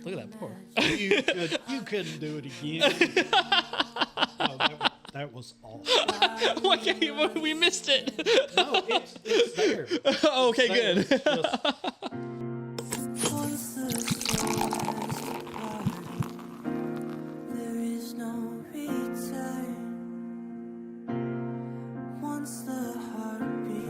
Look at that pour. You couldn't do it again. Oh, that was awful. What game? We missed it. No, it's there. Okay, There. good.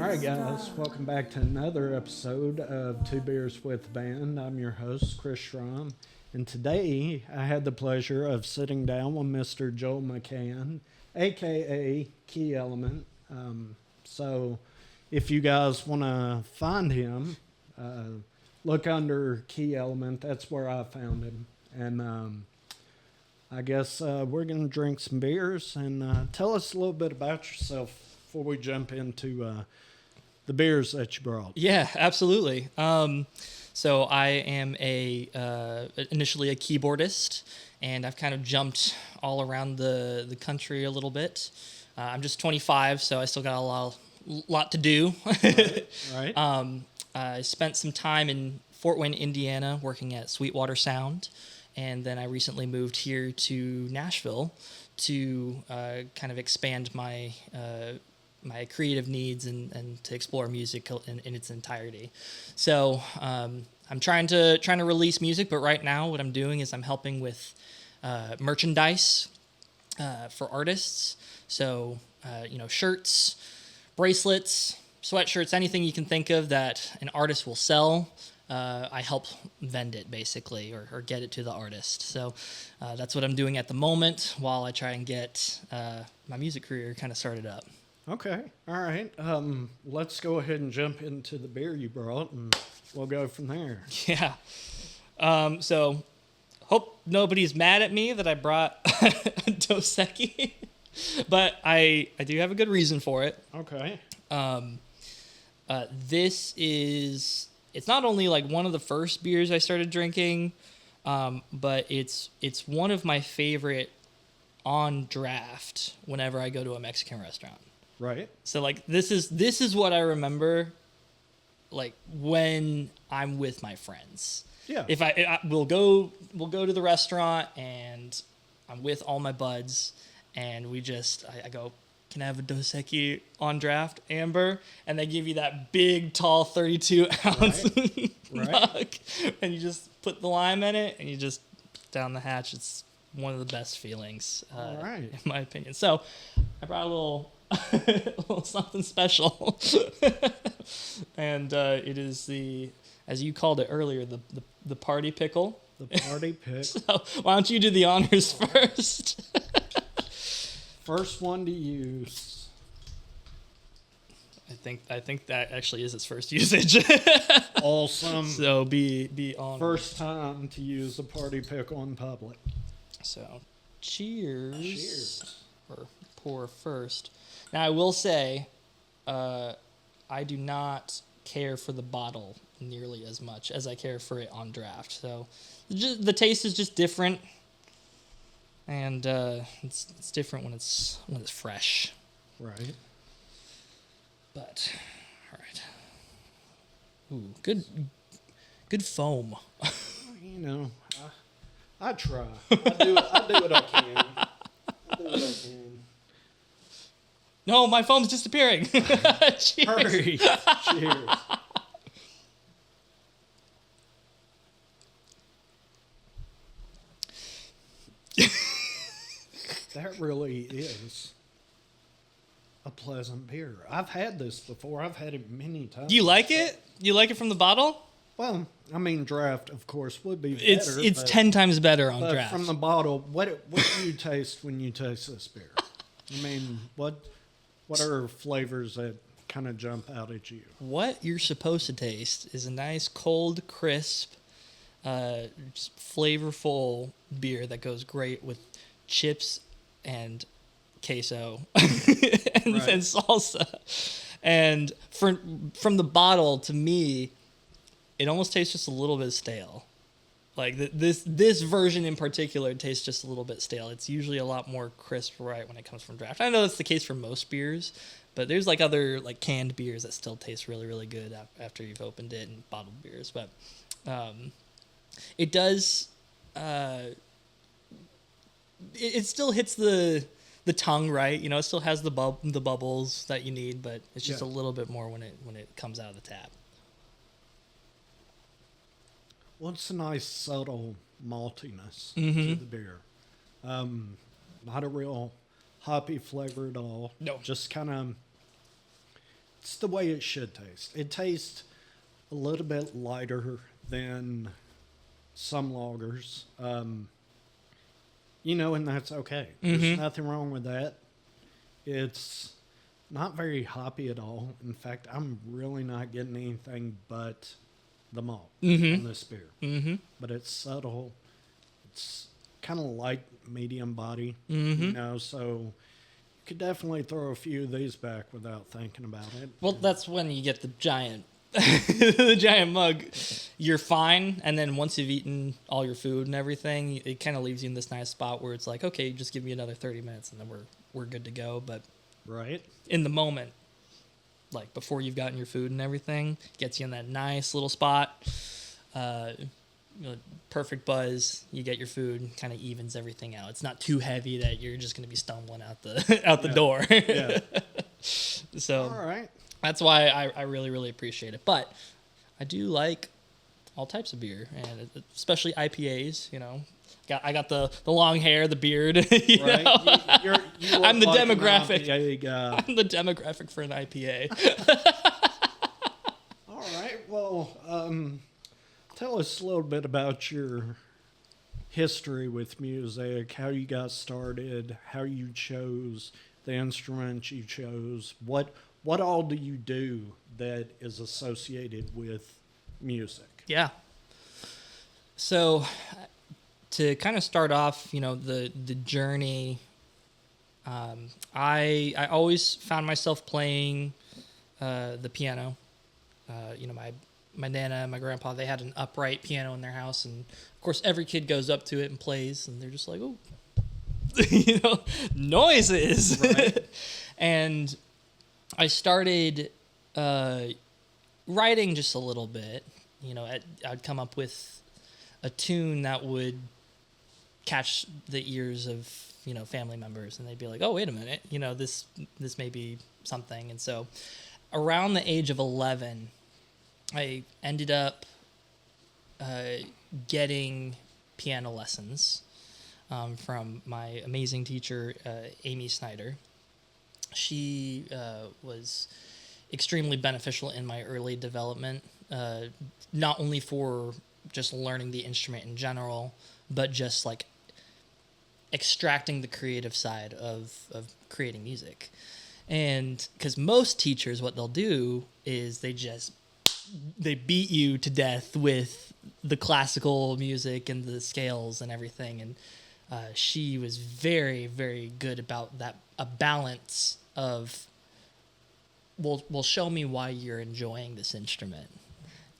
All right, guys, welcome back to another episode of Two Beers with the Band. I'm your host, Chris Schramm, and today I had the pleasure of sitting down with Mr. Joel McCann, aka KeyElement. So if you guys want to find him, look under KeyElement. That's where I found him. And I guess we're going to drink some beers and tell us a little bit about yourself before we jump into the beers that you brought. Yeah, absolutely. So I am initially a keyboardist, and I've kind of jumped all around the country a little bit. I'm just 25, so I still got a lot to do. Right. I spent some time in Fort Wayne, Indiana, working at Sweetwater Sound, and then I recently moved here to Nashville to kind of expand my creative needs and to explore music in its entirety. So I'm trying to release music, but right now what I'm doing is I'm helping with merchandise for artists. So shirts, bracelets, sweatshirts, anything you can think of that an artist will sell. I help vend it basically, or get it to the artist. So that's what I'm doing at the moment while I try and get my music career kind of started up. Okay. All right. Let's go ahead and jump into the beer you brought, and we'll go from there. Yeah. So hope nobody's mad at me that I brought Dos Equis, but I do have a good reason for it. Okay. It's not only like one of the first beers I started drinking, but it's one of my favorite on draft whenever I go to a Mexican restaurant. Right. So like this is what I remember, like when I'm with my friends. Yeah. If we'll go to the restaurant and I'm with all my buds and I go, can I have a Dos Equis on draft, amber? And they give you that big, tall 32-ounce Right. mug, and you just put the lime in it and you just down the hatch. It's one of the best feelings, All right. in my opinion. So I brought a little something special, and it is as you called it earlier, the party pickle. The party pick. So why don't you do the honors first? First one to use. I think that actually is its first usage. Awesome. So be honored. First time to use the party pickle in public. So cheers. Cheers. Or pour first. Now, I will say, I do not care for the bottle nearly as much as I care for it on draft. So, the taste is just different, and it's different when it's fresh. Right. But, all right. Ooh, good foam. I try. I do what I can. No, my foam's disappearing. Cheers. Hurry. Cheers. That really is a pleasant beer. I've had this before. I've had it many times. Do you like it? You like it from the bottle? Well, I mean, draft, of course, would be better. It's 10 times better on draft. From the bottle, what do you taste when you taste this beer? I mean, what are flavors that kind of jump out at you? What you're supposed to taste is a nice, cold, crisp, just flavorful beer that goes great with chips and queso and salsa. And from the bottle, to me, it almost tastes just a little bit stale. Like this version in particular tastes just a little bit stale. It's usually a lot more crisp, right, when it comes from draft. I know that's the case for most beers, but there's like other like canned beers that still taste really, really good after you've opened it, and bottled beers. But it does it still hits the tongue right. You know, it still has the bubbles that you need, but it's just a little bit more when it comes out of the tap. Well, it's a nice subtle maltiness Mm-hmm. to the beer. Not a real hoppy flavor at all. No. Just kind of, it's the way it should taste. It tastes a little bit lighter than some lagers. You know, and that's okay. Mm-hmm. There's nothing wrong with that. It's not very hoppy at all. In fact, I'm really not getting anything but the malt Mm-hmm. on this beer. Mm-hmm. But it's subtle. It's kind of light, medium body, Mm-hmm. you know, so you could definitely throw a few of these back without thinking about it. Well, that's when you get the giant the giant mug. You're fine, and then once you've eaten all your food and everything, it kind of leaves you in this nice spot where it's like, okay, just give me another 30 minutes and then we're good to go. But Right? in the moment, like before you've gotten your food and everything, gets you in that nice little spot. You know, perfect buzz. You get your food, kind of evens everything out. It's not too heavy that you're just going to be stumbling out the door. Yeah. So All right. that's why I really, really appreciate it. But I do like all types of beer, and especially IPAs. You know, I got the long hair, the beard. You Right? know? You look I'm the like an demographic. IPA guy. I'm the demographic for an IPA. All right. Well, tell us a little bit about your history with music, how you got started, how you chose the instrument you chose. What all do you do that is associated with music? Yeah. So to kind of start off, you know, the journey, I always found myself playing the piano. You know, my nana and my grandpa, they had an upright piano in their house, and of course every kid goes up to it and plays, and they're just like, oh, you know, noises. Right. And I started writing just a little bit. You know, I'd come up with a tune that would catch the ears of, you know, family members, and they'd be like, oh, wait a minute, you know, this may be something. And so around the age of 11, I ended up getting piano lessons from my amazing teacher, Amy Snyder. She was extremely beneficial in my early development, not only for just learning the instrument in general, but just like extracting the creative side of creating music. And because most teachers, what they'll do is they beat you to death with the classical music and the scales and everything. And she was very, very good about that, a balance of, well, show me why you're enjoying this instrument.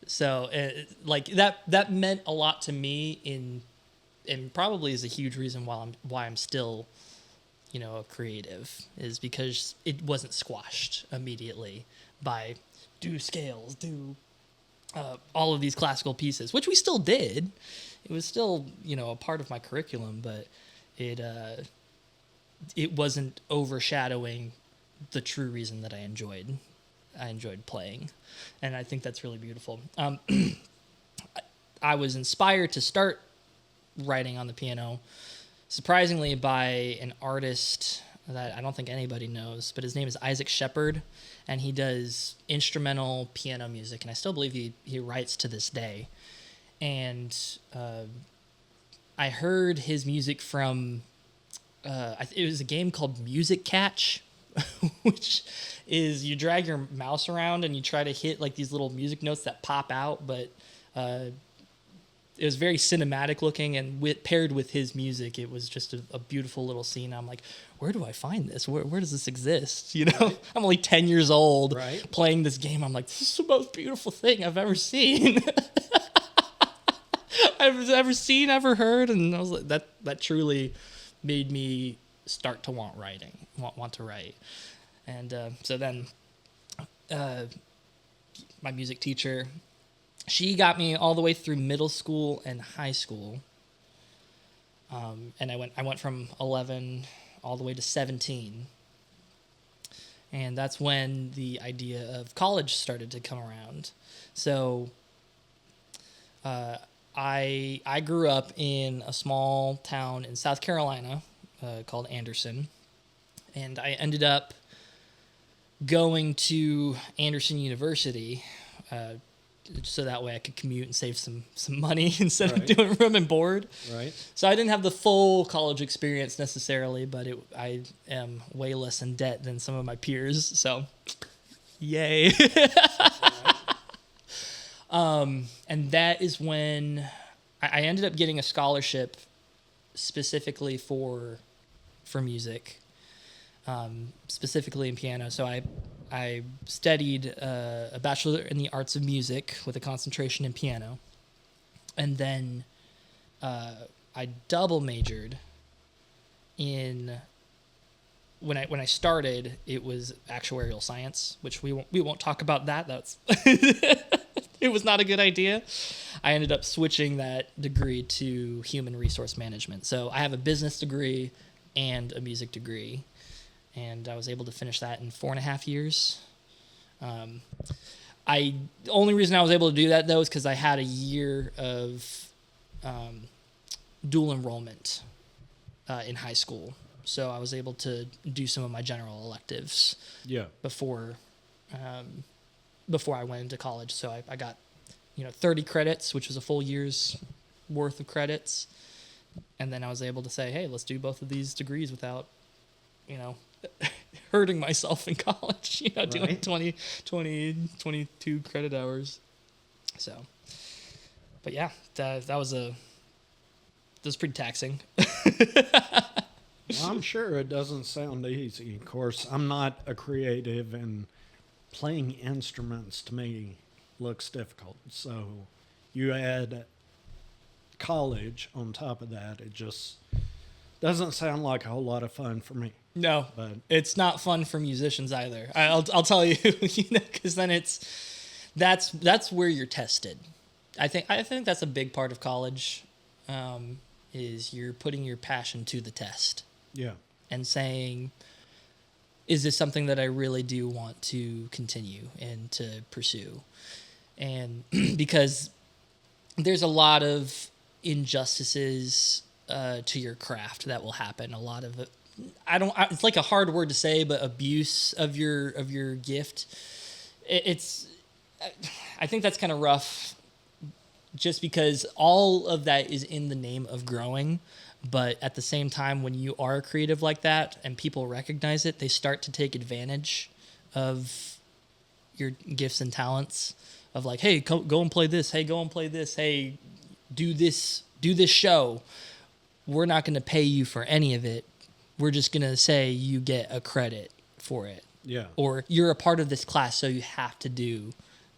So like that meant a lot to me and probably is a huge reason why I'm still, you know, a creative, is because it wasn't squashed immediately by do scales, do all of these classical pieces, which we still did. It was still, you know, a part of my curriculum, but it wasn't overshadowing the true reason that I enjoyed playing. And I think that's really beautiful. I was inspired to start writing on the piano, surprisingly, by an artist that I don't think anybody knows, but his name is Isaac Shepard, and he does instrumental piano music, and I still believe he writes to this day. And I heard his music from, it was a game called Music Catch, which is you drag your mouse around and you try to hit like these little music notes that pop out, but it was very cinematic looking, and paired with his music, it was just a beautiful little scene. I'm like, where do I find this? Where does this exist? You know, right. I'm only 10 years old, right, playing this game. I'm like, this is the most beautiful thing I've ever seen. I've ever seen, ever heard. And I was like, that truly made me start to want to write. And so then my music teacher, she got me all the way through middle school and high school. And I went from 11 all the way to 17. And that's when the idea of college started to come around. So I grew up in a small town in South Carolina called Anderson. And I ended up going to Anderson University so that way I could commute and save some money instead of doing room and board. Right. So I didn't have the full college experience necessarily, but I am way less in debt than some of my peers. So, yay. And that is when I ended up getting a scholarship specifically for music, specifically in piano. So I studied a bachelor in the arts of music with a concentration in piano, and then I double majored in when I started. It was actuarial science, which we won't talk about that. That's it was not a good idea. I ended up switching that degree to human resource management. So I have a business degree and a music degree, and I was able to finish that in 4.5 years. The only reason I was able to do that, though, is because I had a year of dual enrollment in high school. So I was able to do some of my general electives before I went into college. So I got 30 credits, which was a full year's worth of credits. And then I was able to say, hey, let's do both of these degrees without, hurting myself in college, doing 22 credit hours. So, but yeah, that was pretty taxing. Well, I'm sure it doesn't sound easy. Of course, I'm not a creative, and playing instruments to me looks difficult. So you add college on top of that, it just doesn't sound like a whole lot of fun for me. No, but it's not fun for musicians either. I'll tell you, because then that's where you're tested. I think that's a big part of college, is you're putting your passion to the test. Yeah. And saying, is this something that I really do want to continue and to pursue? And because there's a lot of injustices to your craft that will happen. A lot of it, it's like a hard word to say, but abuse of your gift. I think that's kind of rough, just because all of that is in the name of growing. But at the same time, when you are creative like that and people recognize it, they start to take advantage of your gifts and talents, of like, hey, go and play this. Hey, go and play this. Hey, do this show. We're not going to pay you for any of it. We're just going to say you get a credit for it. Yeah. Or you're a part of this class, so you have to do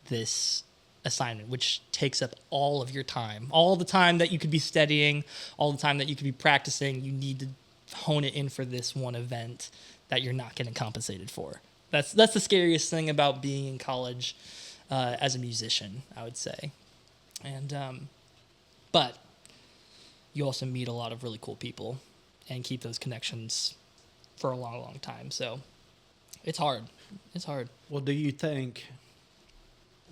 this assignment, which takes up all of your time. All the time that you could be studying, all the time that you could be practicing, you need to hone it in for this one event that you're not getting compensated for. That's the scariest thing about being in college as a musician, I would say. And but you also meet a lot of really cool people and keep those connections for a long, long time. So it's hard. It's hard. Well, do you think,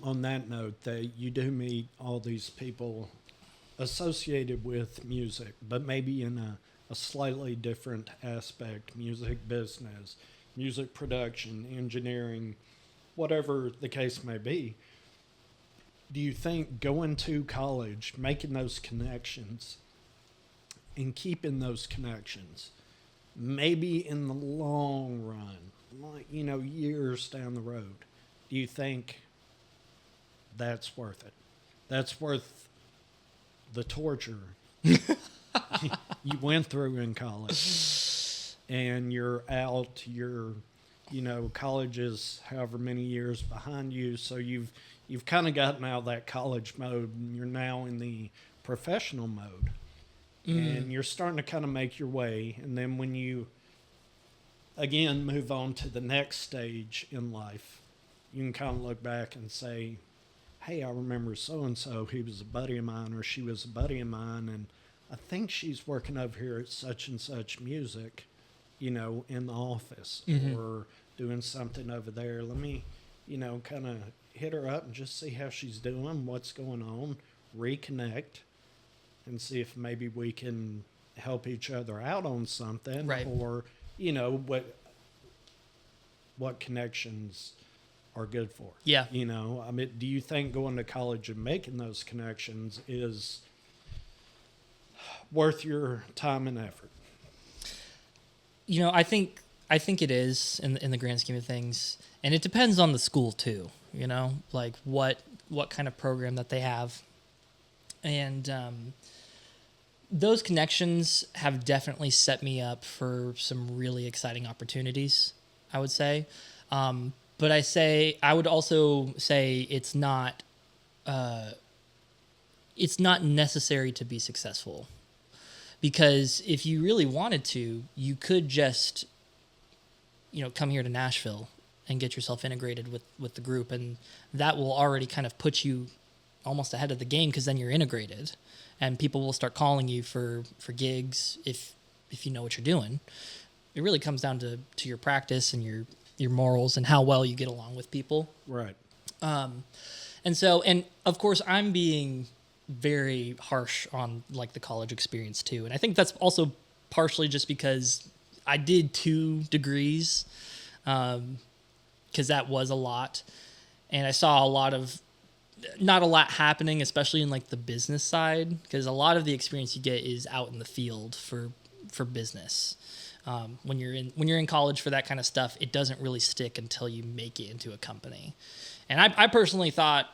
on that note, that you do meet all these people associated with music, but maybe in a slightly different aspect, music business, music production, engineering, whatever the case may be? Do you think going to college, making those connections, and keeping those connections, maybe in the long run, like, years down the road, do you think that's worth it? That's worth the torture you went through in college, and you're out, college is however many years behind you, so you've kind of gotten out of that college mode, and you're now in the professional mode. And you're starting to kind of make your way, and then when you again move on to the next stage in life, you can kind of look back and say, hey, I remember so-and-so, he was a buddy of mine, or she was a buddy of mine, and I think she's working over here at such and such music, in the office or doing something over there. Let me, kind of hit her up and just see how she's doing, what's going on, reconnect, and see if maybe we can help each other out on something, Right. or what connections are good for. Yeah. I mean, do you think going to college and making those connections is worth your time and effort? I think it is in the grand scheme of things, and it depends on the school too. Like what kind of program that they have, and those connections have definitely set me up for some really exciting opportunities, I would say. But I would also say it's not necessary to be successful, because if you really wanted to, you could just, come here to Nashville and get yourself integrated with the group, and that will already kind of put you almost ahead of the game, because then you're integrated, and people will start calling you for gigs if you know what you're doing. It really comes down to your practice and your morals and how well you get along with people. Right. And of course, I'm being very harsh on like the college experience too, and I think that's also partially just because I did 2 degrees, because that was a lot, and I saw not a lot happening, especially in like the business side, because a lot of the experience you get is out in the field for business. When you're in college for that kind of stuff, it doesn't really stick until you make it into a company. And I personally thought,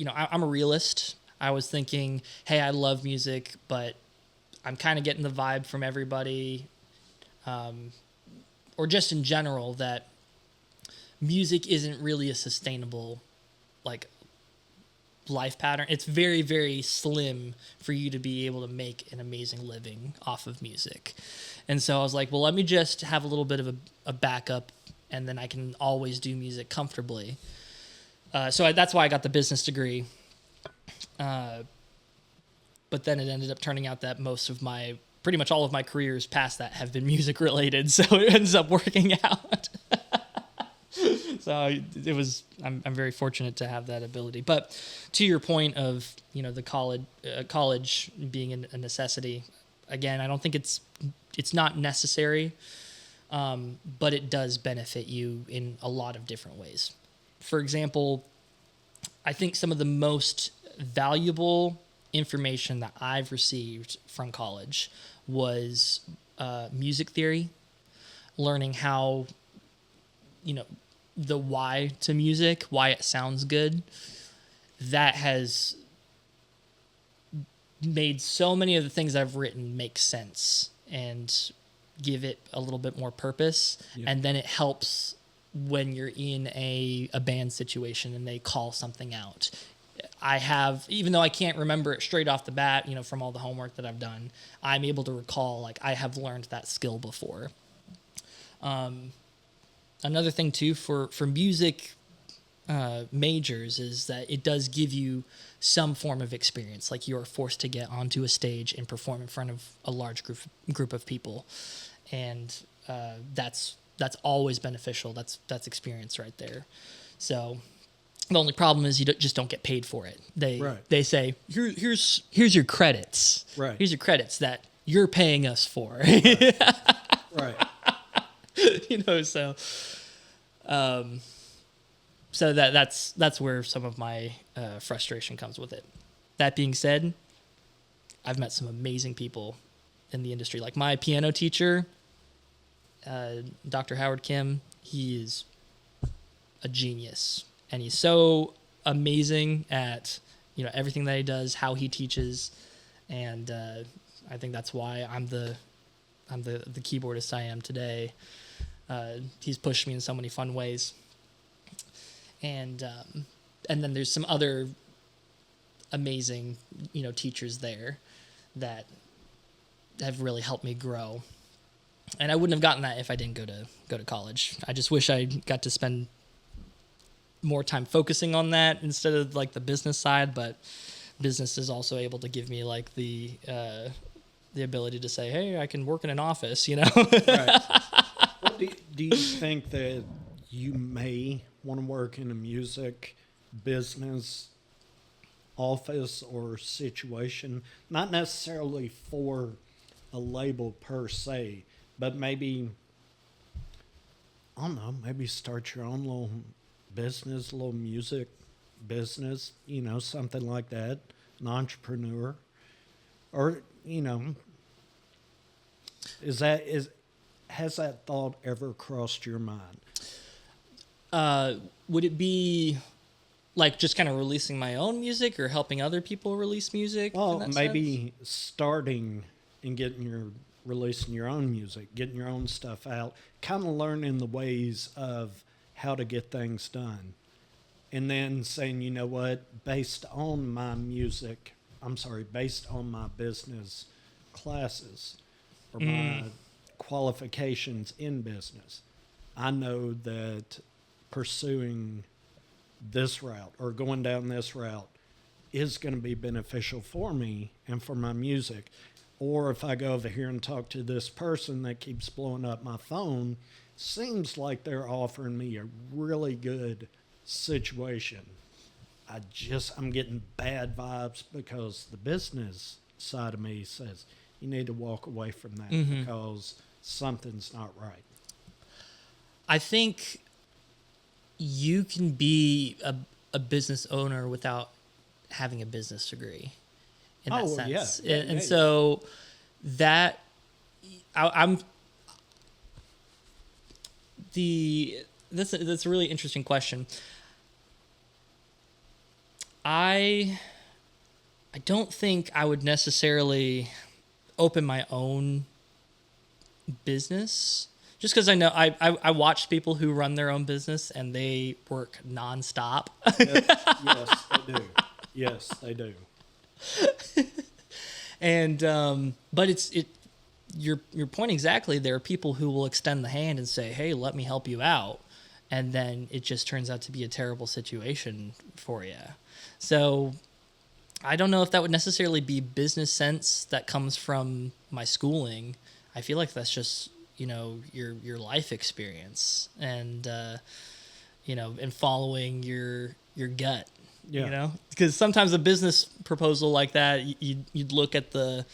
I'm a realist. I was thinking, hey, I love music, but I'm kind of getting the vibe from everybody, or just in general, that music isn't really a sustainable like life pattern. It's very, very slim for you to be able to make an amazing living off of music. And so I was like, well, let me just have a little bit of a backup, and then I can always do music comfortably. So that's why I got the business degree. But then it ended up turning out that pretty much all of my careers past that have been music related. So it ends up working out. So I'm very fortunate to have that ability. But to your point of, the college being a necessity, again, I don't think it's not necessary, but it does benefit you in a lot of different ways. For example, I think some of the most valuable information that I've received from college was music theory, learning how, the why to music, why it sounds good. That has made so many of the things I've written make sense and give it a little bit more purpose. Yeah. And then it helps when you're in a band situation and they call something out. Even though I can't remember it straight off the bat, from all the homework that I've done, I'm able to recall, like, I have learned that skill before. Another thing too for music majors is that it does give you some form of experience. Like, you are forced to get onto a stage and perform in front of a large group of people, and that's always beneficial. That's experience right there. So the only problem is you just don't get paid for it. They say, here's your credits. Right. Here's your credits that you're paying us for. Right. So that's where some of my frustration comes with it. That being said, I've met some amazing people in the industry. Like my piano teacher, Dr. Howard Kim, he is a genius, and he's so amazing at everything that he does, how he teaches, and I think that's why I'm the keyboardist I am today. He's pushed me in so many fun ways, and then there's some other amazing teachers there that have really helped me grow, and I wouldn't have gotten that if I didn't go to college. I just wish I got to spend more time focusing on that instead of like the business side, but business is also able to give me like the the ability to say, hey, I can work in an office, you know? Right. Well, do you think that you may want to work in a music business office or situation? Not necessarily for a label per se, but maybe, I don't know, maybe start your own little business, little music business, you know, something like that, an entrepreneur. Or, you know, has that thought ever crossed your mind? Would it be like just kind of releasing my own music or helping other people release music? Well, in that maybe sense? starting and releasing your own music, getting your own stuff out, kind of learning the ways of how to get things done. And then saying, you know what, based on my business classes or my qualifications in business, I know that pursuing this route or going down this route is going to be beneficial for me and for my music. Or if I go over here and talk to this person that keeps blowing up my phone, seems like they're offering me a really good situation. I'm getting bad vibes because the business side of me says you need to walk away from that because something's not right. I think you can be a business owner without having a business degree in that sense. Yeah. And so that I'm that's a really interesting question. I don't think I would necessarily open my own business just because I know I watch people who run their own business and they work nonstop. Yes, they do. Yes, they do. And but your point exactly. There are people who will extend the hand and say, "Hey, let me help you out," and then it just turns out to be a terrible situation for you. So I don't know if that would necessarily be business sense that comes from my schooling. I feel like that's just, you know, your life experience and and following your gut. Yeah. You know, because sometimes a business proposal like that, you'd look at the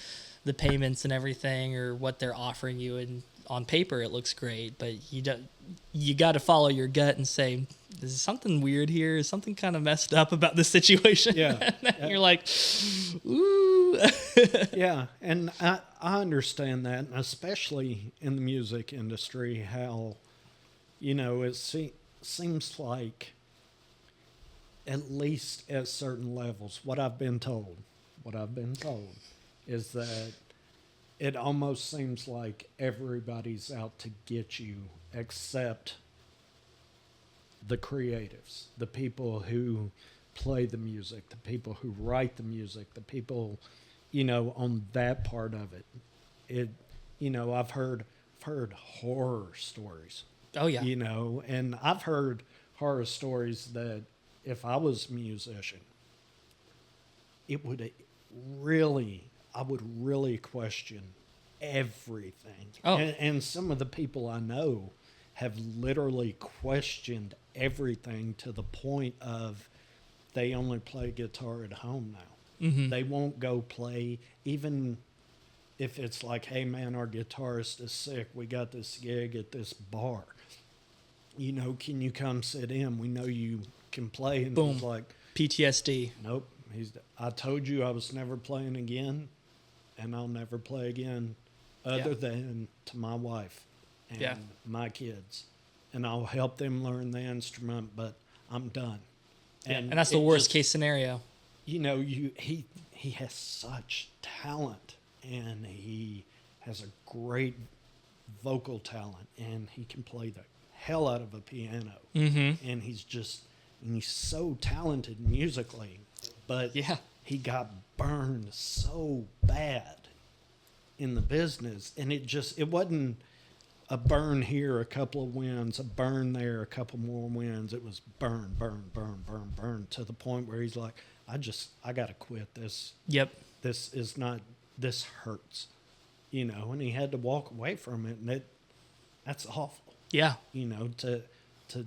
payments and everything or what they're offering you, and on paper it looks great, but you got to follow your gut and say, "Is something weird here? Is something kind of messed up about this situation?" Yeah. And you're like, "Ooh." Yeah, and I understand that, and especially in the music industry, how, you know, it seems like, at least at certain levels, what I've been told is that it almost seems like everybody's out to get you except the creatives, the people who play the music, the people who write the music, the people, you know, on that part of it. I've heard horror stories. Oh yeah. You know, and I've heard horror stories that if I was a musician, I would really question everything. Oh. And some of the people I know have literally questioned everything to the point of they only play guitar at home now. Mm-hmm. They won't go play, even if it's like, hey man, our guitarist is sick. We got this gig at this bar. You know, can you come sit in? We know you can play. And Boom. he's like, PTSD. nope. I told you I was never playing again, and I'll never play again other than to my wife and my kids. And I'll help them learn the instrument, but I'm done. And that's the worst case scenario. You know, he has such talent, and he has a great vocal talent, and he can play the hell out of a piano. Mm-hmm. And he's so talented musically, but he got burned so bad in the business, and it wasn't a burn here, a couple of wins, a burn there, a couple more wins. It was burn, to the point where he's like, I got to quit this. Yep. This hurts. and he had to walk away from it, and that's awful. Yeah. To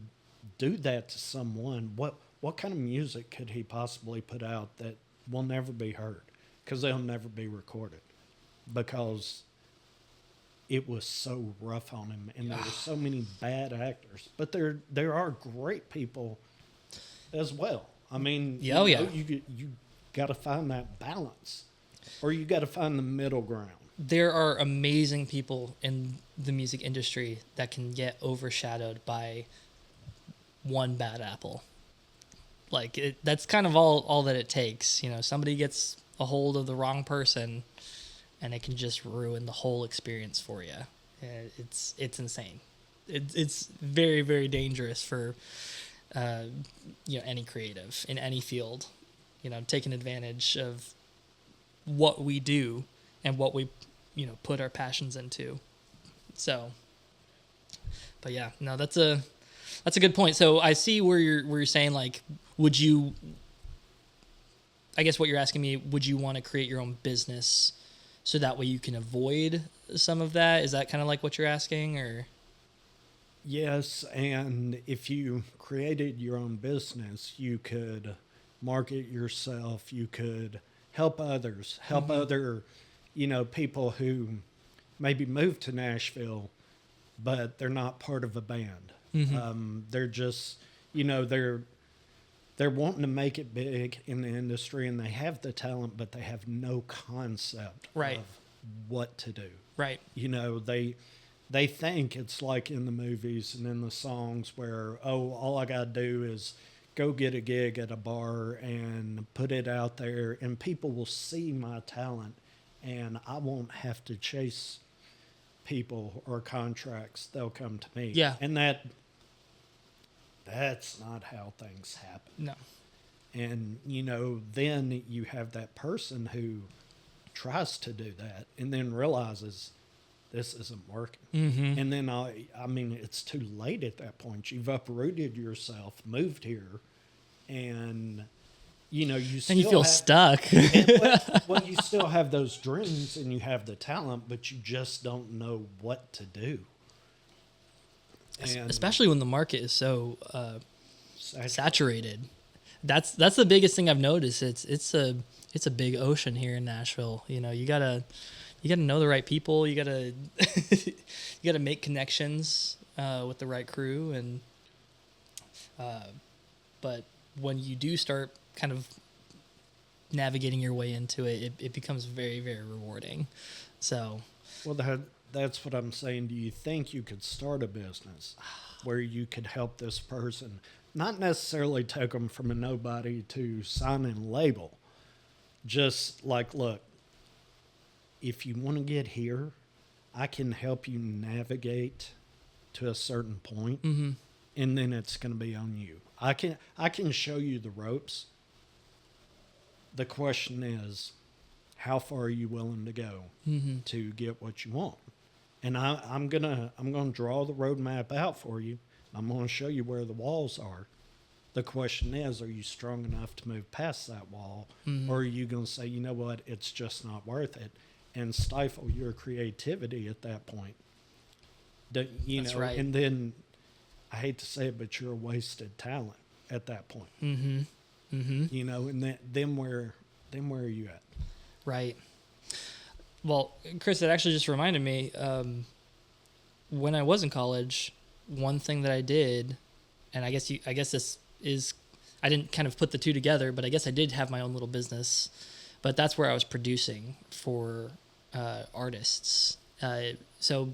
do that to someone, what kind of music could he possibly put out that will never be heard? Because they'll never be recorded. Because it was so rough on him, and there were so many bad actors. But there are great people as well. I mean, you got to find that balance, or you got to find the middle ground. There are amazing people in the music industry that can get overshadowed by one bad apple. Like that's kind of all that it takes. Somebody gets a hold of the wrong person, and it can just ruin the whole experience for you. It's insane. It's very, very dangerous for any creative in any field. Taking advantage of what we do and what we put our passions into. So, but yeah, no, that's a good point. So I see where you're saying, like, would you? I guess what you're asking me, would you want to create your own business so that way you can avoid some of that? Is that kind of like what you're asking, or? Yes, and if you created your own business, you could market yourself, you could help others, help other, people who maybe moved to Nashville, but they're not part of a band. They're just, they're wanting to make it big in the industry, and they have the talent, but they have no concept Right. of what to do. Right. They think it's like in the movies and in the songs where, all I got to do is go get a gig at a bar and put it out there, and people will see my talent, and I won't have to chase people or contracts. They'll come to me. Yeah. And that's not how things happen. No. And, then you have that person who tries to do that and then realizes this isn't working. And then, it's too late at that point. You've uprooted yourself, moved here, and, you still And you feel stuck. well, you still have those dreams and you have the talent, but you just don't know what to do. And Especially when the market is so saturated. That's the biggest thing I've noticed. It's a big ocean here in Nashville. You gotta know the right people. You gotta make connections with the right crew, and but when you do start kind of navigating your way into it, it becomes very, very rewarding. So, well, that's what I'm saying. Do you think you could start a business where you could help this person, not necessarily take them from a nobody to sign and label, just like, look, if you want to get here, I can help you navigate to a certain point, and then it's going to be on you. I can show you the ropes. The question is, how far are you willing to go to get what you want? And I'm gonna draw the roadmap out for you. I'm gonna show you where the walls are. The question is, are you strong enough to move past that wall, or are you gonna say, you know what, it's just not worth it, and stifle your creativity at that point? That's right. And then I hate to say it, but you're a wasted talent at that point. And then where are you at? Right. Well, Chris, it actually just reminded me, when I was in college, one thing that I did, and I guess this is, I didn't kind of put the two together, but I guess I did have my own little business, but that's where I was producing for artists. So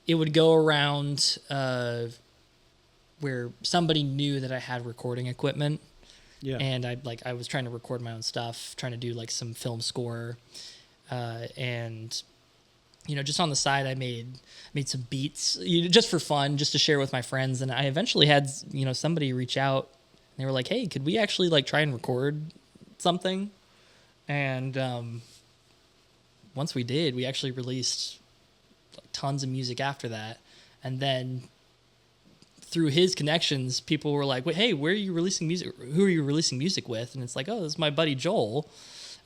it would go around where somebody knew that I had recording equipment. Yeah. And I was trying to record my own stuff, trying to do like some film score, and just on the side I made some beats, just for fun, just to share with my friends. And I eventually had somebody reach out, and they were like, "Hey, could we actually like try and record something?" And once we did, we actually released like tons of music after that, and then through his connections, people were like, "Wait, hey, where are you releasing music? Who are you releasing music with?" And it's like, "Oh, this is my buddy Joel."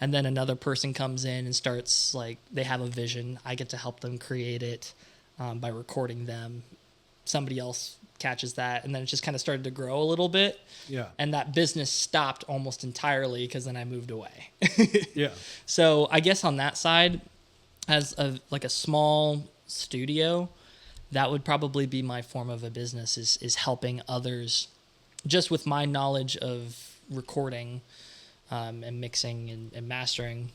and then another person comes in and starts, like, they have a vision. I get to help them create it by recording them. Somebody else catches that, and then it just kind of started to grow a little bit. Yeah. And that business stopped almost entirely because then I moved away. Yeah. So I guess on that side, as a small studio, that would probably be my form of a business, is helping others just with my knowledge of recording and mixing and mastering,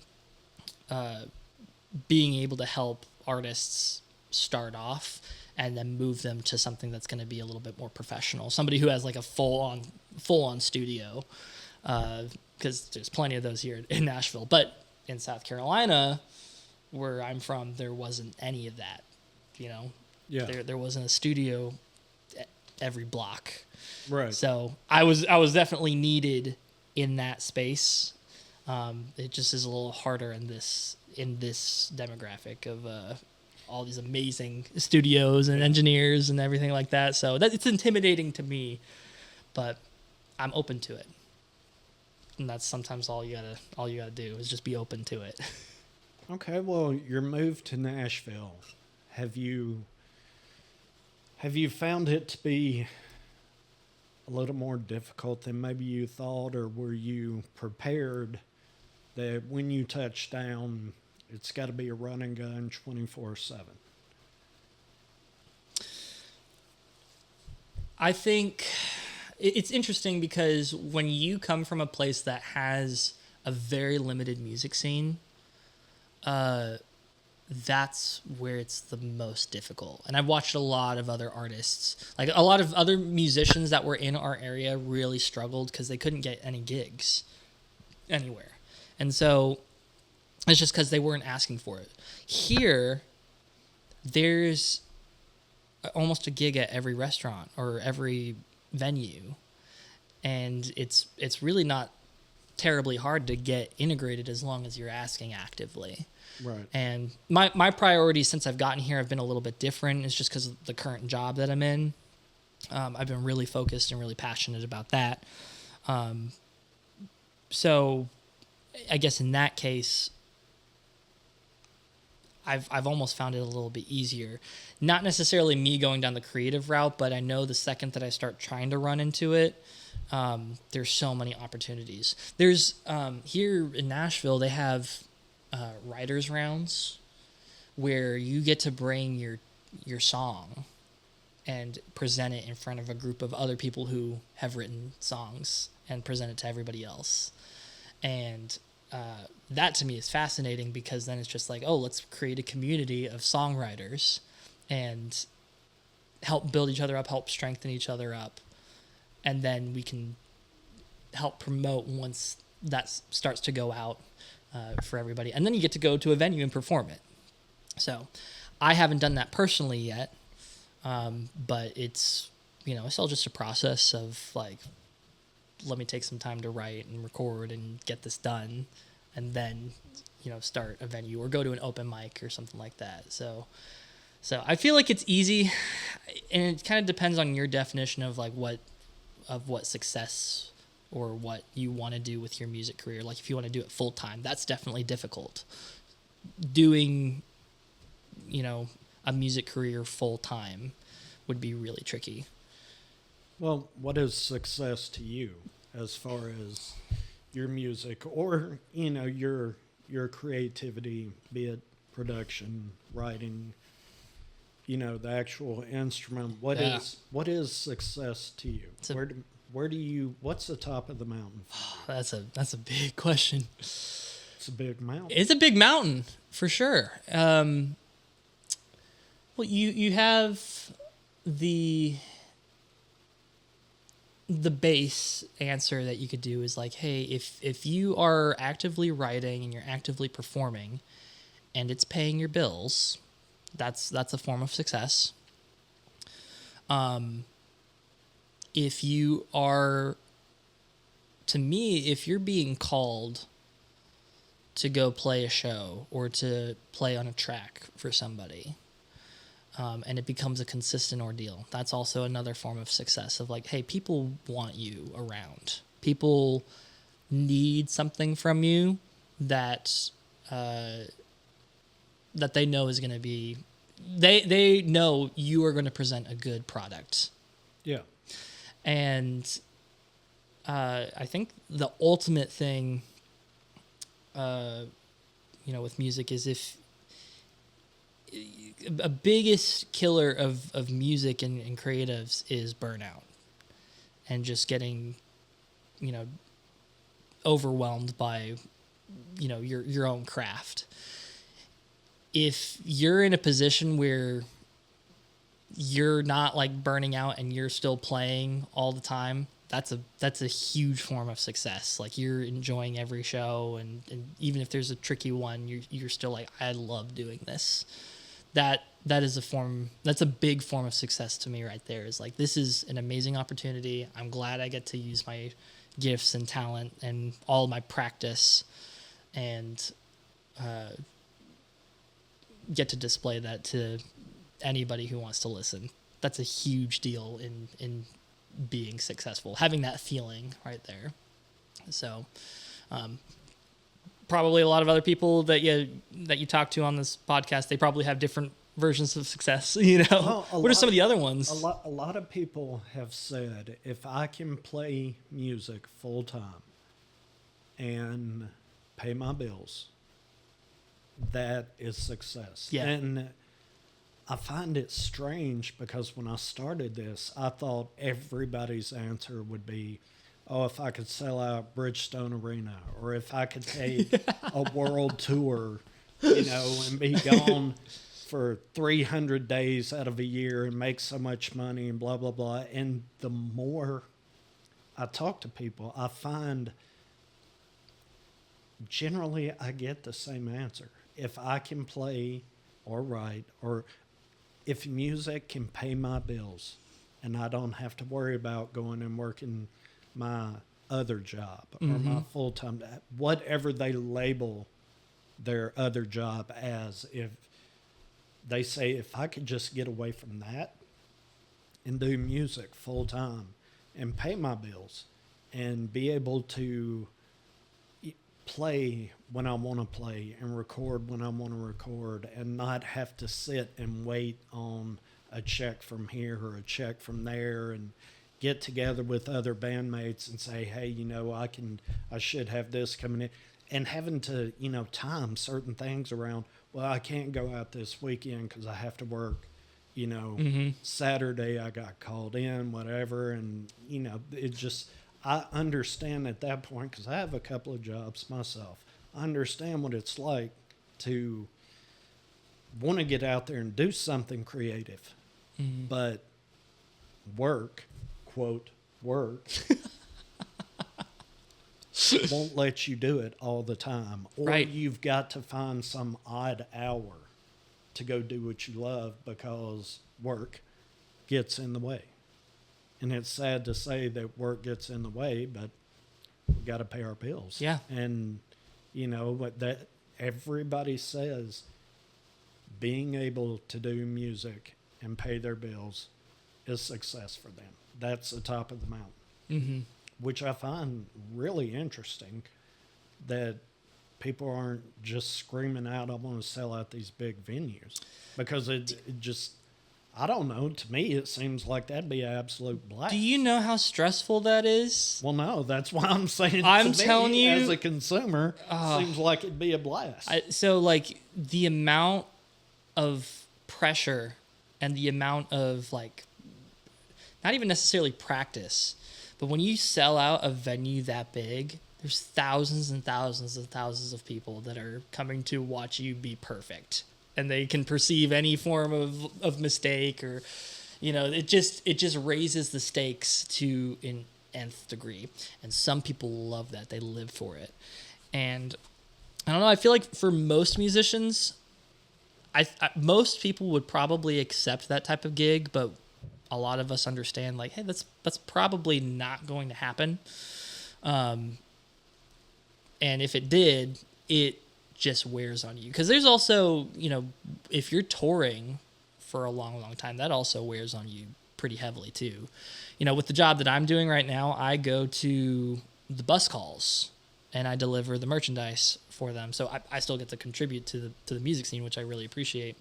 being able to help artists start off and then move them to something that's going to be a little bit more professional. Somebody who has like a full on studio, because there's plenty of those here in Nashville. But in South Carolina, where I'm from, there wasn't any of that. Yeah. There wasn't a studio every block. Right. So I was definitely needed in that space. It just is a little harder in this demographic of all these amazing studios and engineers and everything like that. So it's intimidating to me, but I'm open to it. And that's sometimes all you gotta do is just be open to it. Okay, well, your move to Nashville, have you found it to be a little more difficult than maybe you thought, or were you prepared that when you touch down, it's got to be a run and gun 24/7? I think it's interesting because when you come from a place that has a very limited music scene, that's where it's the most difficult. And I've watched a lot of other artists, like a lot of other musicians that were in our area really struggled because they couldn't get any gigs anywhere. And so it's just because they weren't asking for it. Here, there's almost a gig at every restaurant or every venue. And it's really not terribly hard to get integrated as long as you're asking actively. Right. And my priorities since I've gotten here have been a little bit different. It's just because of the current job that I'm in. I've been really focused and really passionate about that. So I guess in that case, I've almost found it a little bit easier. Not necessarily me going down the creative route, but I know the second that I start trying to run into it, there's so many opportunities. There's here in Nashville, they have writers' rounds where you get to bring your song and present it in front of a group of other people who have written songs and present it to everybody else. And that to me is fascinating because then it's just like, oh, let's create a community of songwriters and help build each other up, help strengthen each other up. And then we can help promote once that starts to go out for everybody. And then you get to go to a venue and perform it. So I haven't done that personally yet, but it's all just a process of like, let me take some time to write and record and get this done, and then start a venue or go to an open mic or something like that. So I feel like it's easy, and it kind of depends on your definition of like what success or what you want to do with your music career. Like if you want to do it full time, that's definitely difficult. Doing a music career full time would be really tricky. Well, what is success to you as far as your music or, your creativity, be it production, writing, the actual instrument? What is success to you? What's the top of the mountain? That's a big question. It's a big mountain. It's a big mountain for sure. Well, you have the base answer that you could do is like, hey, if you are actively writing and you're actively performing and it's paying your bills, that's a form of success. If you are, to me, if you're being called to go play a show or to play on a track for somebody, and it becomes a consistent ordeal, that's also another form of success of like, hey, people want you around. People need something from you, that that they know is going to be, they know you are going to present a good product. Yeah. And I think the ultimate thing, with music is if a biggest killer of music and creatives is burnout and just getting, overwhelmed by, your own craft. If you're in a position where you're not like burning out and you're still playing all the time, that's a huge form of success. Like you're enjoying every show, and even if there's a tricky one, you're still like, I love doing this. That's a big form of success to me right there. Is like, this is an amazing opportunity. I'm glad I get to use my gifts and talent and all my practice and get to display that to anybody who wants to listen. That's a huge deal in being successful, having that feeling right there. So probably a lot of other people that you talk to on this podcast, they probably have different versions of success. Well, what are some of the other ones? A lot of people have said, if I can play music full time and pay my bills, that is success. Yeah. And I find it strange because when I started this, I thought everybody's answer would be, oh, if I could sell out Bridgestone Arena, or if I could take a world tour, and be gone for 300 days out of a year and make so much money and blah, blah, blah. And the more I talk to people, I find generally I get the same answer. If I can play or write, or if music can pay my bills and I don't have to worry about going and working my other job or my full-time, whatever they label their other job as, if they say, if I could just get away from that and do music full-time and pay my bills and be able to play when I want to play and record when I want to record and not have to sit and wait on a check from here or a check from there, and get together with other bandmates and say, hey, I should have this coming in, and having to, time certain things around. Well, I can't go out this weekend because I have to work, Saturday I got called in, whatever. And, it just, I understand at that point, because I have a couple of jobs myself. I understand what it's like to want to get out there and do something creative, but work, quote, work, won't let you do it all the time. Or right. You've got to find some odd hour to go do what you love because work gets in the way. And it's sad to say that work gets in the way, but we got to pay our bills. Yeah. And, what that everybody says, being able to do music and pay their bills is success for them. That's the top of the mountain, which I find really interesting, that people aren't just screaming out, I want to sell out these big venues, because it just, I don't know. To me, it seems like that'd be an absolute blast. Do you know how stressful that is? Well, no, that's why I'm saying. I'm telling you, as a consumer, seems like it'd be a blast. So, like, the amount of pressure and the amount of, like, not even necessarily practice, but when you sell out a venue that big, there's thousands and thousands and thousands of people that are coming to watch you be perfect. And they can perceive any form of mistake, or, it just raises the stakes to an nth degree. And some people love that. They live for it. And I don't know, I feel like for most musicians, most people would probably accept that type of gig, but a lot of us understand, like, hey, that's probably not going to happen. And if it did, it just wears on you. Because there's also, if you're touring for a long, long time, that also wears on you pretty heavily too. With the job that I'm doing right now, I go to the bus calls and I deliver the merchandise for them. So I still get to contribute to the music scene, which I really appreciate.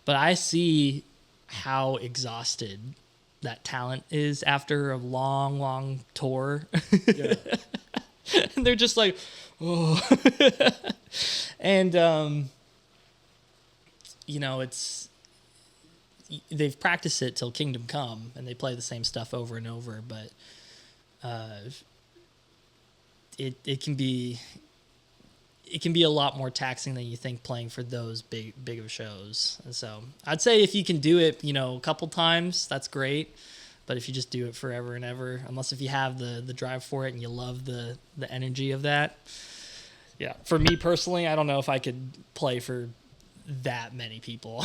But I see how exhausted that talent is after a long tour. Yeah. And they're just like, oh. And, they've practiced it till Kingdom Come, and they play the same stuff over and over, but it can be a lot more taxing than you think playing for those big of shows. And so I'd say if you can do it, a couple times, that's great. But if you just do it forever and ever, unless if you have the drive for it and you love the energy of that. Yeah. For me personally, I don't know if I could play for that many people,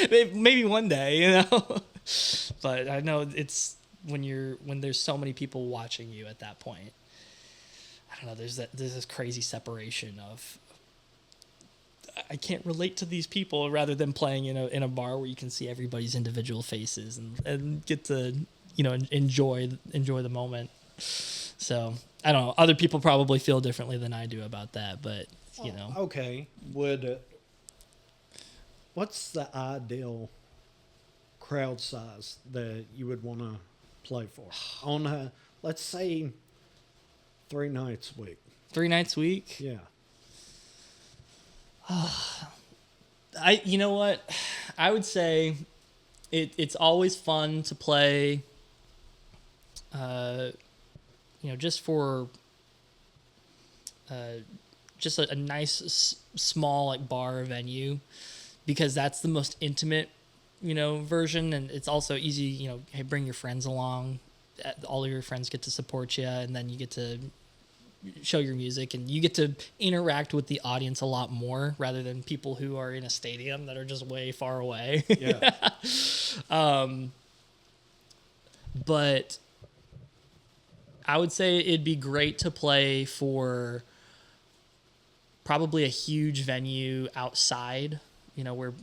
maybe one day, but I know it's when there's so many people watching you at that point. I don't know. There's this crazy separation of I can't relate to these people, rather than playing in a bar where you can see everybody's individual faces and get to enjoy the moment. So I don't know. Other people probably feel differently than I do about that, but Okay. What's the ideal crowd size that you would want to play for on let's say 3 nights a week? 3 nights a week? Yeah. You know what? I would say it's always fun to play, just for just a nice small like bar venue, because that's the most intimate, version, and it's also easy. Hey, bring your friends along. All of your friends get to support you, and then you get to show your music, and you get to interact with the audience a lot more, rather than people who are in a stadium that are just way far away. Yeah. But I would say it'd be great to play for probably a huge venue outside, where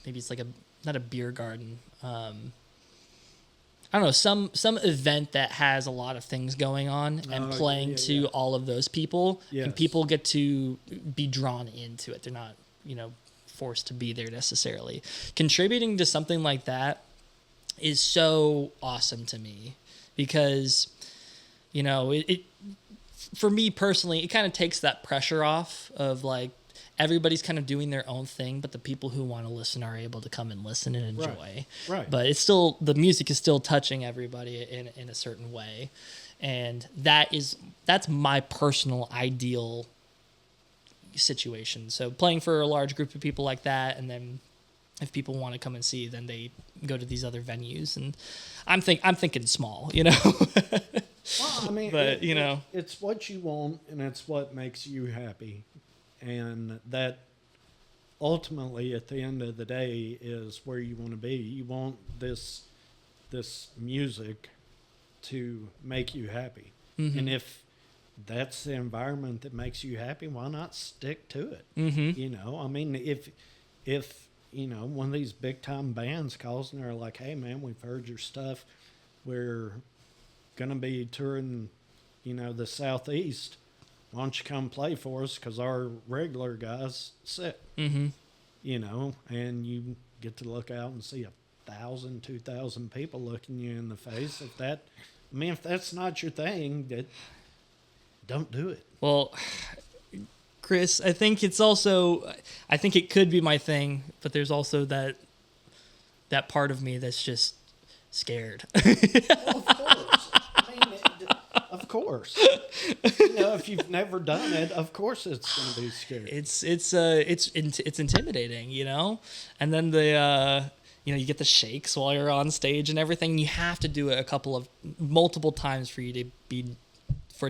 maybe it's like not a beer garden. I don't know, some event that has a lot of things going on and playing to all of those people, and people get to be drawn into it. They're not, forced to be there necessarily. Contributing to something like that is so awesome to me, because, it for me personally, it kind of takes that pressure off of like, everybody's kind of doing their own thing, but the people who want to listen are able to come and listen and enjoy. Right. But it's still, the music is still touching everybody in a certain way. And that's my personal ideal situation. So playing for a large group of people like that, and then if people want to come and see, then they go to these other venues. And I'm thinking small, Well, I mean, but it's what you want, and it's what makes you happy. And that ultimately, at the end of the day, is where you want to be. You want this music to make you happy. Mm-hmm. And if that's the environment that makes you happy, why not stick to it? Mm-hmm. I mean, if one of these big time bands calls and they're like, hey man, we've heard your stuff, we're gonna be touring, the Southeast, why don't you come play for us, because our regular guy's sick. Mm-hmm. And you get to look out and see 1,000, 2,000 people looking you in the face. If that's not your thing, don't do it. Well, Chris, I think it could be my thing, but there's also that part of me that's just scared. Well, of course. Of course. If you've never done it, of course it's going to be scary. It's intimidating, and then you get the shakes while you're on stage and everything. You have to do it multiple times for it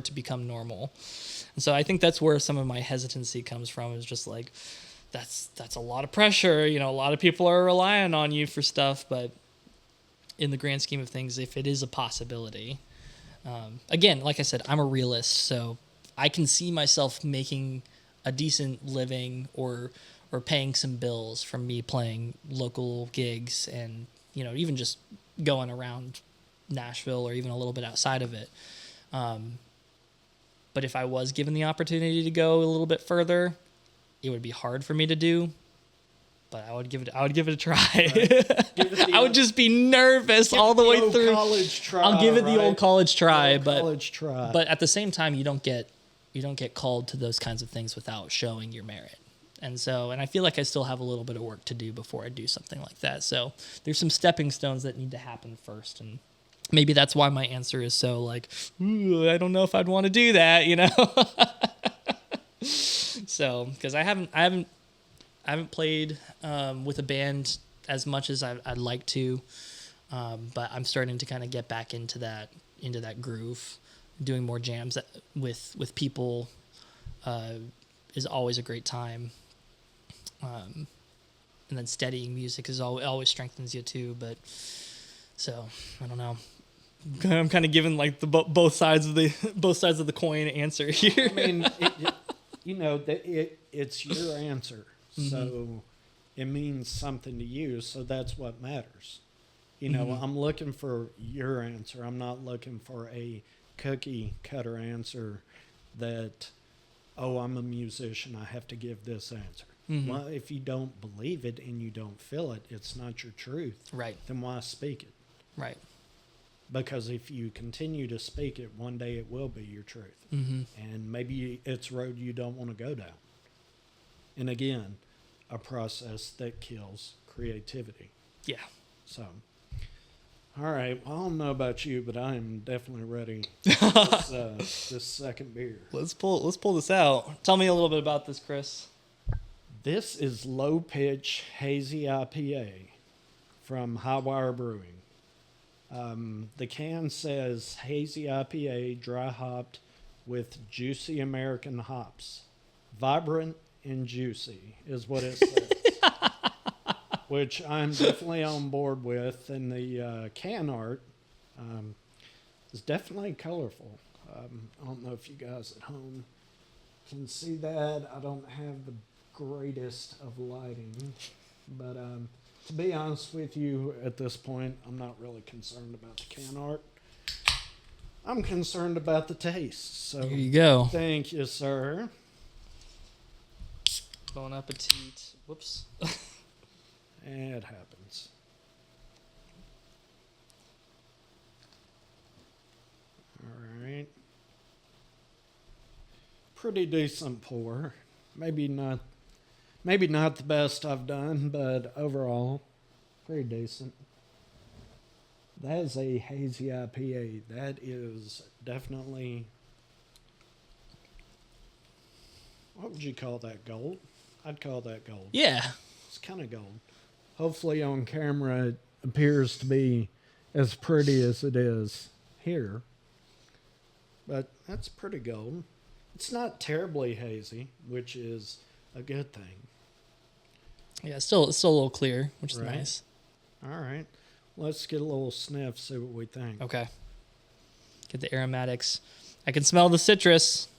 to become normal. And so I think that's where some of my hesitancy comes from, is just like, that's a lot of pressure. A lot of people are relying on you for stuff, but in the grand scheme of things, if it is a possibility, again, like I said, I'm a realist, so I can see myself making a decent living or paying some bills from me playing local gigs, and even just going around Nashville or even a little bit outside of it. But if I was given the opportunity to go a little bit further, it would be hard for me to do. But I would give it a try. Right. I would just be nervous all the way through. College try, I'll give it the old college try, college try. but at the same time, you don't get called to those kinds of things without showing your merit. And I feel like I still have a little bit of work to do before I do something like that. So there's some stepping stones that need to happen first, and maybe that's why my answer is so like, ooh, I don't know if I'd want to do that, So because I haven't played with a band as much as I'd like to, but I'm starting to kind of get back into that groove. Doing more jams with people is always a great time, and then studying music always strengthens you too. But so I don't know. I'm kind of giving like the both sides of the coin answer here. I mean, it's your answer. So it means something to you, so that's what matters. I'm looking for your answer. I'm not looking for a cookie cutter answer that, I'm a musician, I have to give this answer. Well, if you don't believe it and you don't feel it, it's not your truth. Right. Then why speak it? Right. Because if you continue to speak it, one day it will be your truth. And maybe it's a road you don't want to go down. And again, a process that kills creativity. Yeah. So, all right. Well, I don't know about you, but I am definitely ready for this second beer. Let's pull this out. Tell me a little bit about this, Chris. This is Low Pitch Hazy IPA from Highwire Brewing. The can says Hazy IPA, dry hopped with juicy American hops. Vibrant and juicy is what it says. Which I'm definitely on board with. And the can art is definitely colorful. I don't know if you guys at home can see that. I don't have the greatest of lighting. But to be honest with you, at this point, I'm not really concerned about the can art. I'm concerned about the taste. So here you go. Thank you, sir. Bon appetit. Whoops. It happens. All right. Pretty decent pour. Maybe not the best I've done, but overall, pretty decent. That is a hazy IPA. That is definitely, what would you call that, gold? I'd call that gold. Yeah. It's kind of gold. Hopefully on camera it appears to be as pretty as it is here. But that's pretty gold. It's not terribly hazy, which is a good thing. Yeah, it's still a little clear, which is nice. All right. Let's get a little sniff, see what we think. Okay. Get the aromatics. I can smell the citrus.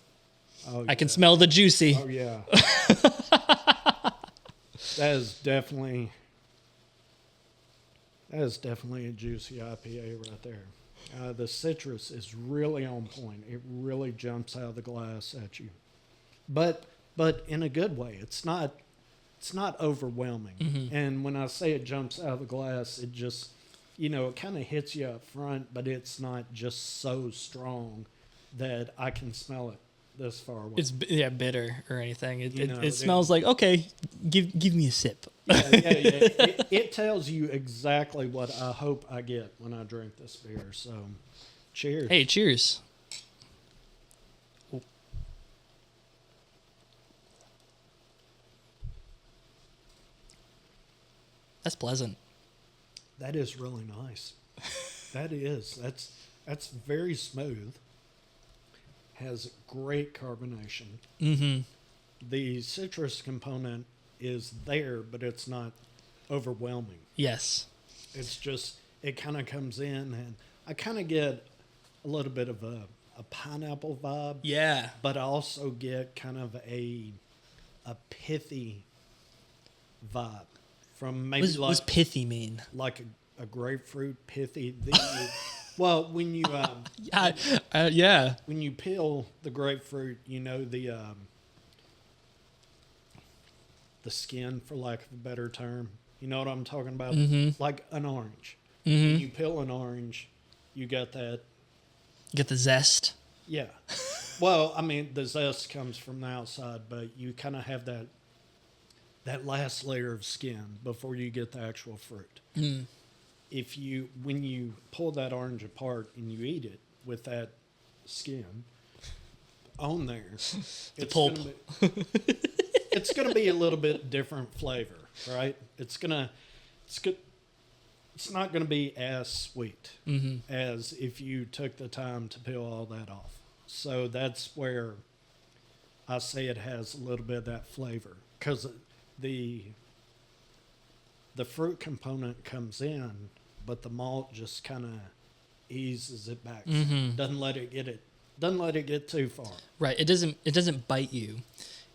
Oh, I can smell the juicy. Oh, yeah. That is definitely a juicy IPA right there. The citrus is really on point. It really jumps out of the glass at you. But in a good way. It's not overwhelming. And when I say it jumps out of the glass, it just, it kind of hits you up front, but it's not just so strong that I can smell it this far away. It's bitter or anything. It smells like, okay, give me a sip. Yeah. It tells you exactly what I hope I get when I drink this beer. So, cheers. Hey, cheers. That's pleasant. That is really nice. That is. That's very smooth. Has great carbonation. Mm-hmm. The citrus component is there, but it's not overwhelming. Yes. It's just, it kind of comes in, and I kind of get a little bit of a pineapple vibe. Yeah. But I also get kind of a pithy vibe from maybe What does pithy mean? like a grapefruit pithy. Well, when you Yeah. when you peel the grapefruit, the skin, for lack of a better term. You know what I'm talking about? Mm-hmm. Like an orange. Mm-hmm. When you peel an orange, you got that. Get the zest. Yeah. Well, I mean, the zest comes from the outside, but you kind of have that last layer of skin before you get the actual fruit. Mm. When you pull that orange apart and you eat it with that skin on there, The pulp. It's gonna be a little bit different flavor, right? It's not gonna be as sweet as if you took the time to peel all that off. So that's where I say it has a little bit of that flavor, because the fruit component comes in, but the malt just kind of eases it back. Doesn't let it get too far. Right. It doesn't bite you.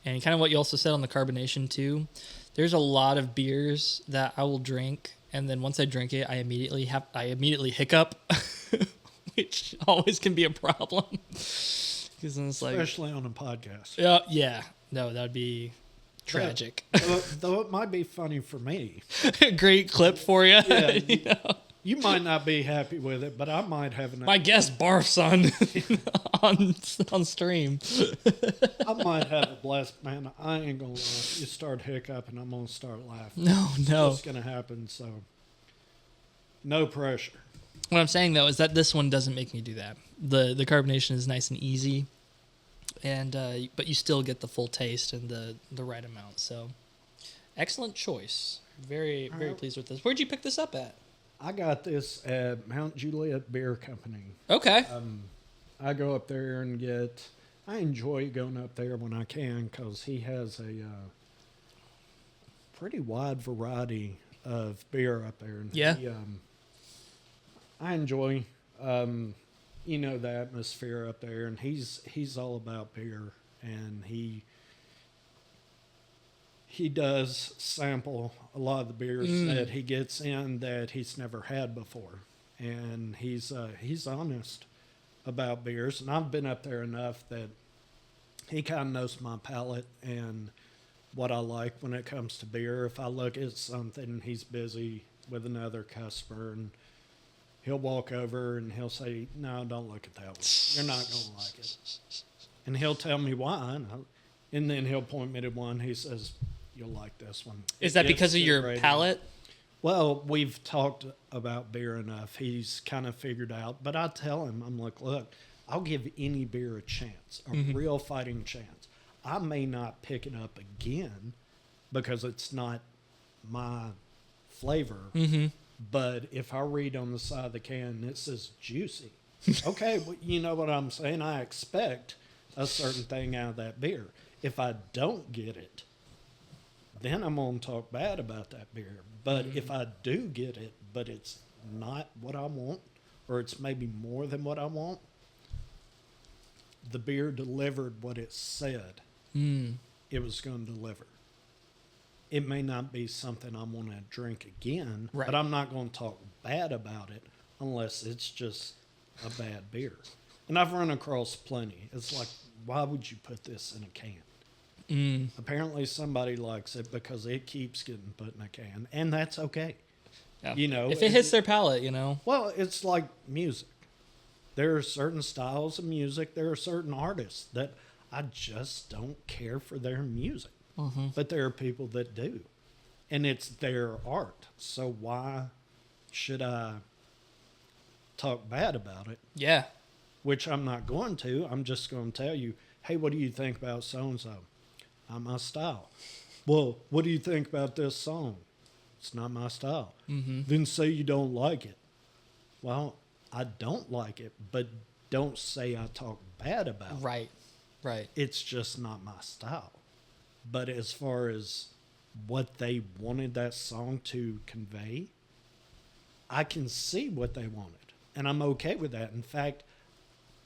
And kind of what you also said on the carbonation too. There's a lot of beers that I will drink, and then once I drink it, I immediately hiccup, which always can be a problem. Because then it's like, Especially on a podcast. Yeah. No, that would be tragic. Though it might be funny for me. Great clip for you. Yeah, you might not be happy with it, but I might have My guest barfs on stream. I might have a blast, man. I ain't gonna lie. You start hiccuping, I'm gonna start laughing. No. It's gonna happen. So, no pressure. What I'm saying though is that this one doesn't make me do that. The carbonation is nice and easy, and but you still get the full taste and the right amount. So, excellent choice. Very pleased with this. Where'd you pick this up at? I got this at Mount Juliet Beer Company. Okay. I go up there and I enjoy going up there when I can, because he has a pretty wide variety of beer up there. And yeah. I enjoy, the atmosphere up there, and he's all about beer, and he does sample a lot of the beers that he gets in that he's never had before, and he's honest about beers. And I've been up there enough that he kind of knows my palate and what I like when it comes to beer. If I look at something, he's busy with another customer, and he'll walk over and he'll say, "No, don't look at that one. You're not going to like it." And he'll tell me why, and then he'll point me to one. He says, "You'll like this one." Is that because of your palate? Well, we've talked about beer enough. He's kind of figured out. But I tell him, I'm like, look, I'll give any beer a chance, a real fighting chance. I may not pick it up again because it's not my flavor. But if I read on the side of the can, it says juicy. Okay, well, you know what I'm saying? I expect a certain thing out of that beer. If I don't get it, then I'm going to talk bad about that beer. But if I do get it, but it's not what I want, or it's maybe more than what I want, the beer delivered what it said it was going to deliver. It may not be something I want to drink again, but I'm not going to talk bad about it unless it's just a bad beer. And I've run across plenty. It's like, why would you put this in a can? Apparently somebody likes it because it keeps getting put in a can, and that's okay. Yeah. If it hits their palate, Well, it's like music. There are certain styles of music. There are certain artists that I just don't care for their music. But there are people that do. And it's their art. So why should I talk bad about it? Yeah. Which I'm not going to. I'm just going to tell you, hey, what do you think about so-and-so? Not my style. Well, what do you think about this song? It's not my style. Then say you don't like it. Well, I don't like it, but don't say I talk bad about it. Right. It's just not my style. But as far as what they wanted that song to convey, I can see what they wanted. And I'm okay with that. In fact,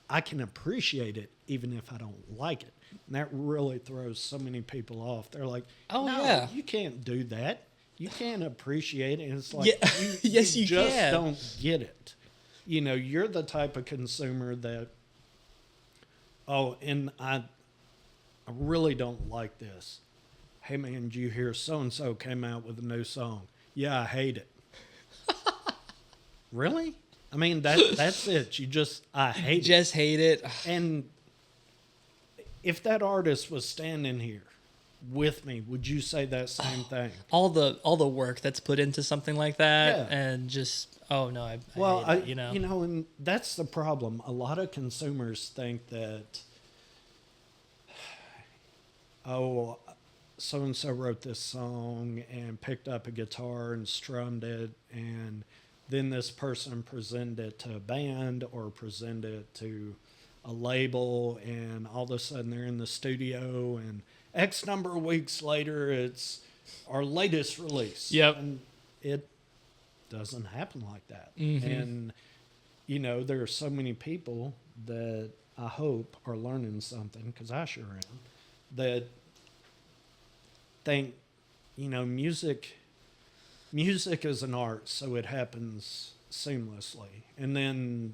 I can appreciate it even if I don't like it. And that really throws so many people off. They're like, no, you can't do that. You can't appreciate it. And it's like, yes, you just can. don't get it. you're the type of consumer that, oh, and I really don't like this. Hey man, did you hear so and so came out with a new song? Yeah, I hate it. Really? I mean, that's it. I hate it. Just hate it. And if that artist was standing here with me, would you say that same thing? All the work that's put into something like that, Yeah. and just I Well, hate it, and that's the problem. A lot of consumers think that, oh, so and so wrote this song and picked up a guitar and strummed it, and then this person presented it to a band or presented it to a label, and all of a sudden they're in the studio, and X number of weeks later it's our latest release. Yep. And it doesn't happen like that. Mm-hmm. And there are so many people that I hope are learning something, because I sure am, that think, music is an art, so it happens seamlessly. And then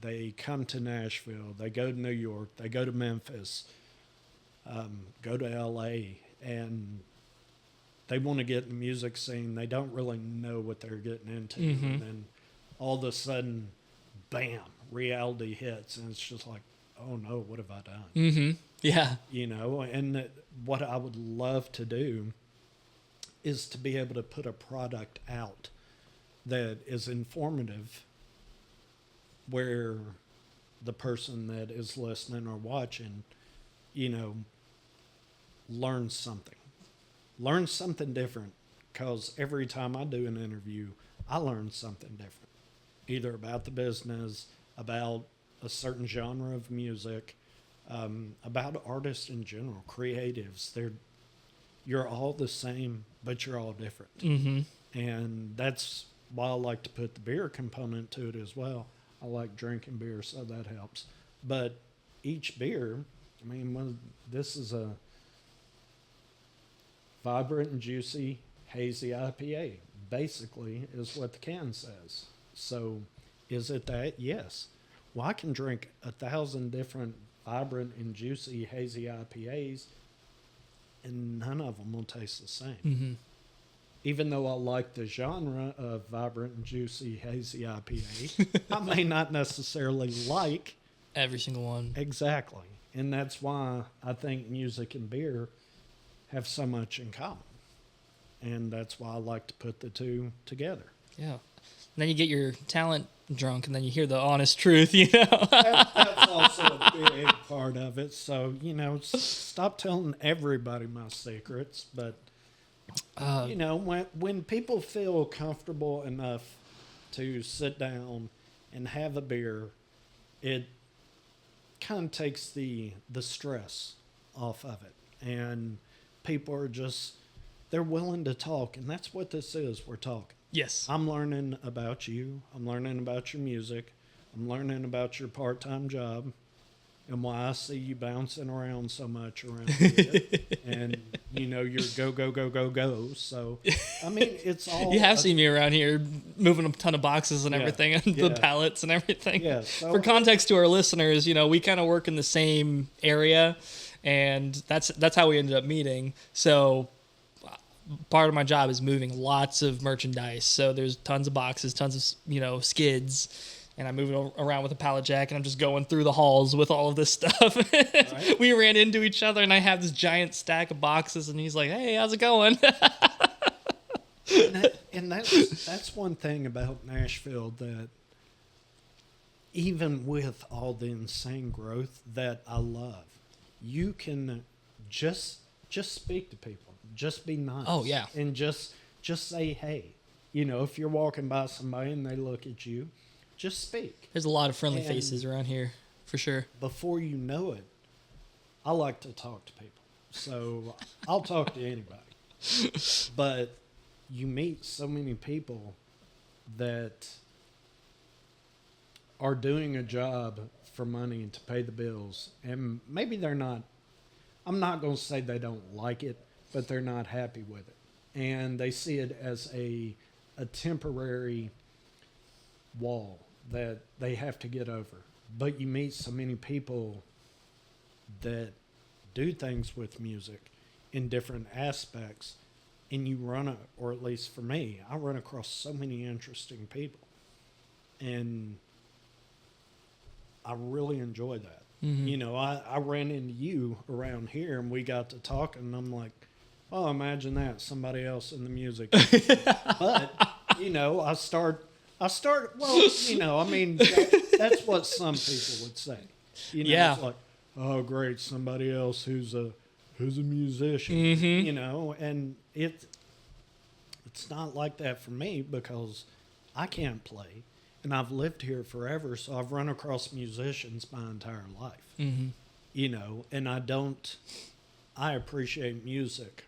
they come to Nashville, they go to New York, they go to Memphis, go to LA, and they want to get in the music scene. They don't really know what they're getting into. Mm-hmm. And then all of a sudden, bam, reality hits. And it's just like, oh no, what have I done? Mm-hmm. Yeah. And what I would love to do is to be able to put a product out that is informative, where the person that is listening or watching, learns something different. Because every time I do an interview, I learn something different, either about the business, about a certain genre of music, about artists in general, creatives. You're all the same, but you're all different. Mm-hmm. And that's why I like to put the beer component to it as well. I like drinking beer, so that helps. But each beer, this is a vibrant and juicy hazy IPA, basically, is what the can says. So is it that? Yes. Well, I can drink 1,000 different vibrant and juicy hazy IPAs, and none of them will taste the same. Mm-hmm. Even though I like the genre of vibrant and juicy hazy IPA, I may not necessarily like Every single one. exactly. And that's why I think music and beer have so much in common. And that's why I like to put the two together. Yeah. And then you get your talent drunk, and then you hear the honest truth, That's also a big part of it. So, stop telling everybody my secrets. But, when people feel comfortable enough to sit down and have a beer, it kind of takes the stress off of it. And people are they're willing to talk. And that's what this is. We're talking. Yes. I'm learning about you. I'm learning about your music. I'm learning about your part-time job and why I see you bouncing around so much around here. And, you're go, go, go, go, go. So, it's all... You have seen me around here moving a ton of boxes and Yeah, everything, and the pallets and everything. Yeah, so For context to our listeners, we kind of work in the same area, and that's how we ended up meeting. So part of my job is moving lots of merchandise. So there's tons of boxes, tons of, skids, and I move it around with a pallet jack, and I'm just going through the halls with all of this stuff. Right. We ran into each other, and I have this giant stack of boxes, and he's like, "Hey, how's it going?" and that's one thing about Nashville, that even with all the insane growth that I love, you can just speak to people. Just be nice. Oh, yeah. And just say, hey. If you're walking by somebody and they look at you, just speak. There's a lot of friendly faces around here, for sure. Before you know it, I like to talk to people. So I'll talk to anybody. But you meet so many people that are doing a job for money and to pay the bills. And maybe they're not, I'm not going to say they don't like it, but they're not happy with it. And they see it as a temporary wall that they have to get over. But you meet so many people that do things with music in different aspects, and you or at least for me, I run across so many interesting people, and I really enjoy that. Mm-hmm. I ran into you around here, and we got to talking, and I'm like, oh, imagine that, somebody else in the music. But, I start, well, I mean, that's what some people would say. Yeah. It's like, oh, great, somebody else who's a musician, Mm-hmm. and it's not like that for me because I can't play, and I've lived here forever, so I've run across musicians my entire life, Mm-hmm. and I appreciate music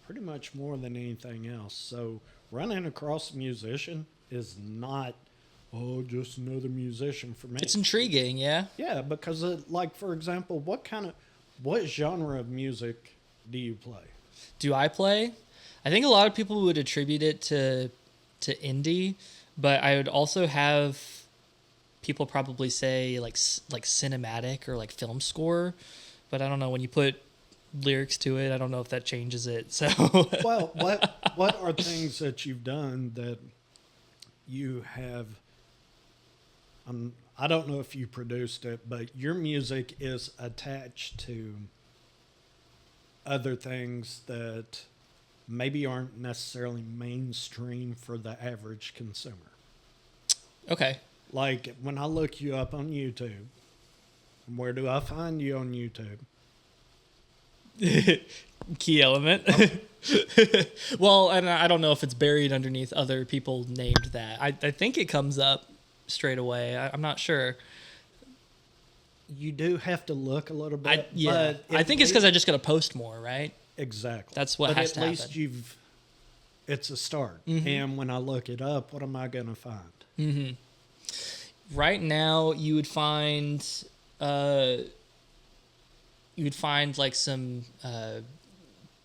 pretty much more than anything else. So running across a musician is not, oh, just another musician for me. It's intriguing, yeah. Yeah, because like for example, what genre of music do you play? Do I play? I think a lot of people would attribute it to indie, but I would also have people probably say like cinematic or like film score, but I don't know, when you put lyrics to it, I don't know if that changes it. So Well, what are things that you've done that you have? I don't know if you produced it, but your music is attached to other things that maybe aren't necessarily mainstream for the average consumer. okay. Like when I look you up on YouTube, where do I find you on YouTube? KeyElement. Well, and I don't know if it's buried underneath other people named that. I think it comes up straight away. I'm not sure. You do have to look a little bit. Yeah. But I think it's because I just got to post more, right? exactly. That's what but has at to least happen. it's a start. Mm-hmm. And when I look it up, what am I going to find? Mm-hmm. Right now, you would find like some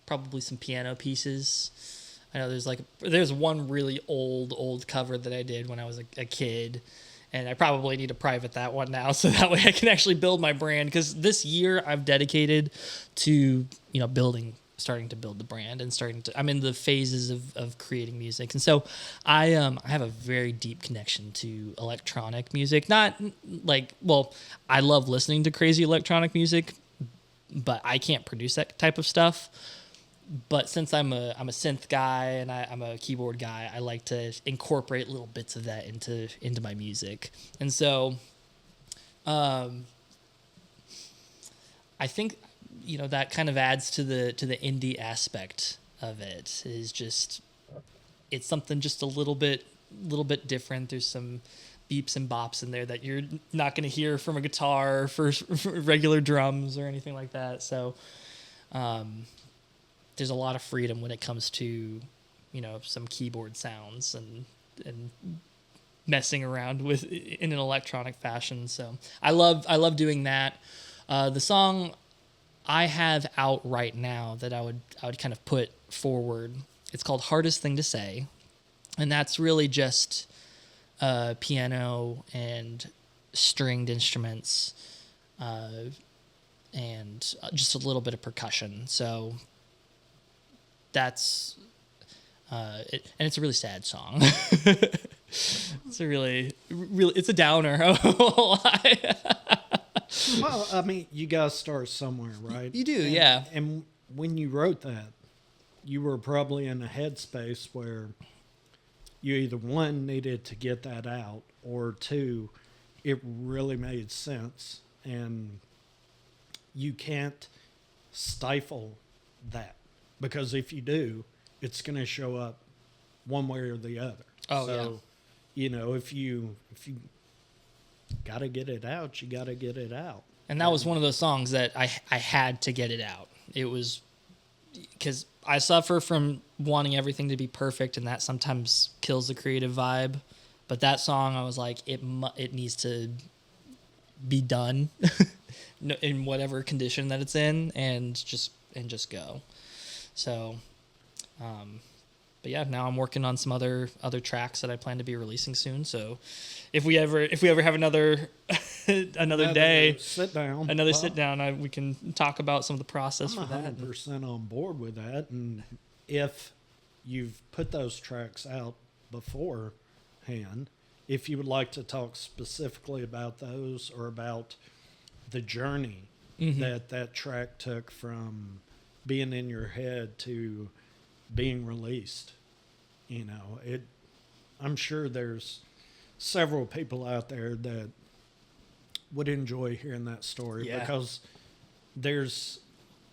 probably some piano pieces. I know there's one really old cover that I did when I was a kid, and I probably need to private that one now so that way I can actually build my brand, because this year I've dedicated to starting to build the brand and I'm in the phases of creating music. And so I have a very deep connection to electronic music. Not like, well, I love listening to crazy electronic music, but I can't produce that type of stuff. But since I'm a synth guy and I'm a keyboard guy, I like to incorporate little bits of that into my music. And so I think that kind of adds to the indie aspect of it. Is just, it's something just a little bit different. There's some beeps and bops in there that you're not going to hear from a guitar for regular drums or anything like that. So there's a lot of freedom when it comes to some keyboard sounds and messing around with in an electronic fashion. So I love doing that. The song I have out right now that I would kind of put forward, it's called Hardest Thing to Say, and that's really just piano and stringed instruments and just a little bit of percussion. So that's it, and it's a really sad song. It's a really it's a downer. Well, I mean, you guys start somewhere, right? You do, yeah. And when you wrote that, you were probably in a headspace where you either one needed to get that out, or two, it really made sense, and you can't stifle that, because if you do, it's going to show up one way or the other. Oh, so, if you got to get it out, you got to get it out. And that was one of those songs that I had to get it out. It was because I suffer from wanting everything to be perfect, and that sometimes kills the creative vibe. But that song, I was like, it needs to be done in whatever condition that it's in, and just go. So, but yeah, now I'm working on some other tracks that I plan to be releasing soon. So if we ever have another day, sit down, sit down, we can talk about some of the process I'm for that. 100% on board with that. And if you've put those tracks out beforehand, if you would like to talk specifically about those or about the journey that track took from being in your head to being released, I'm sure there's several people out there that would enjoy hearing that story because there's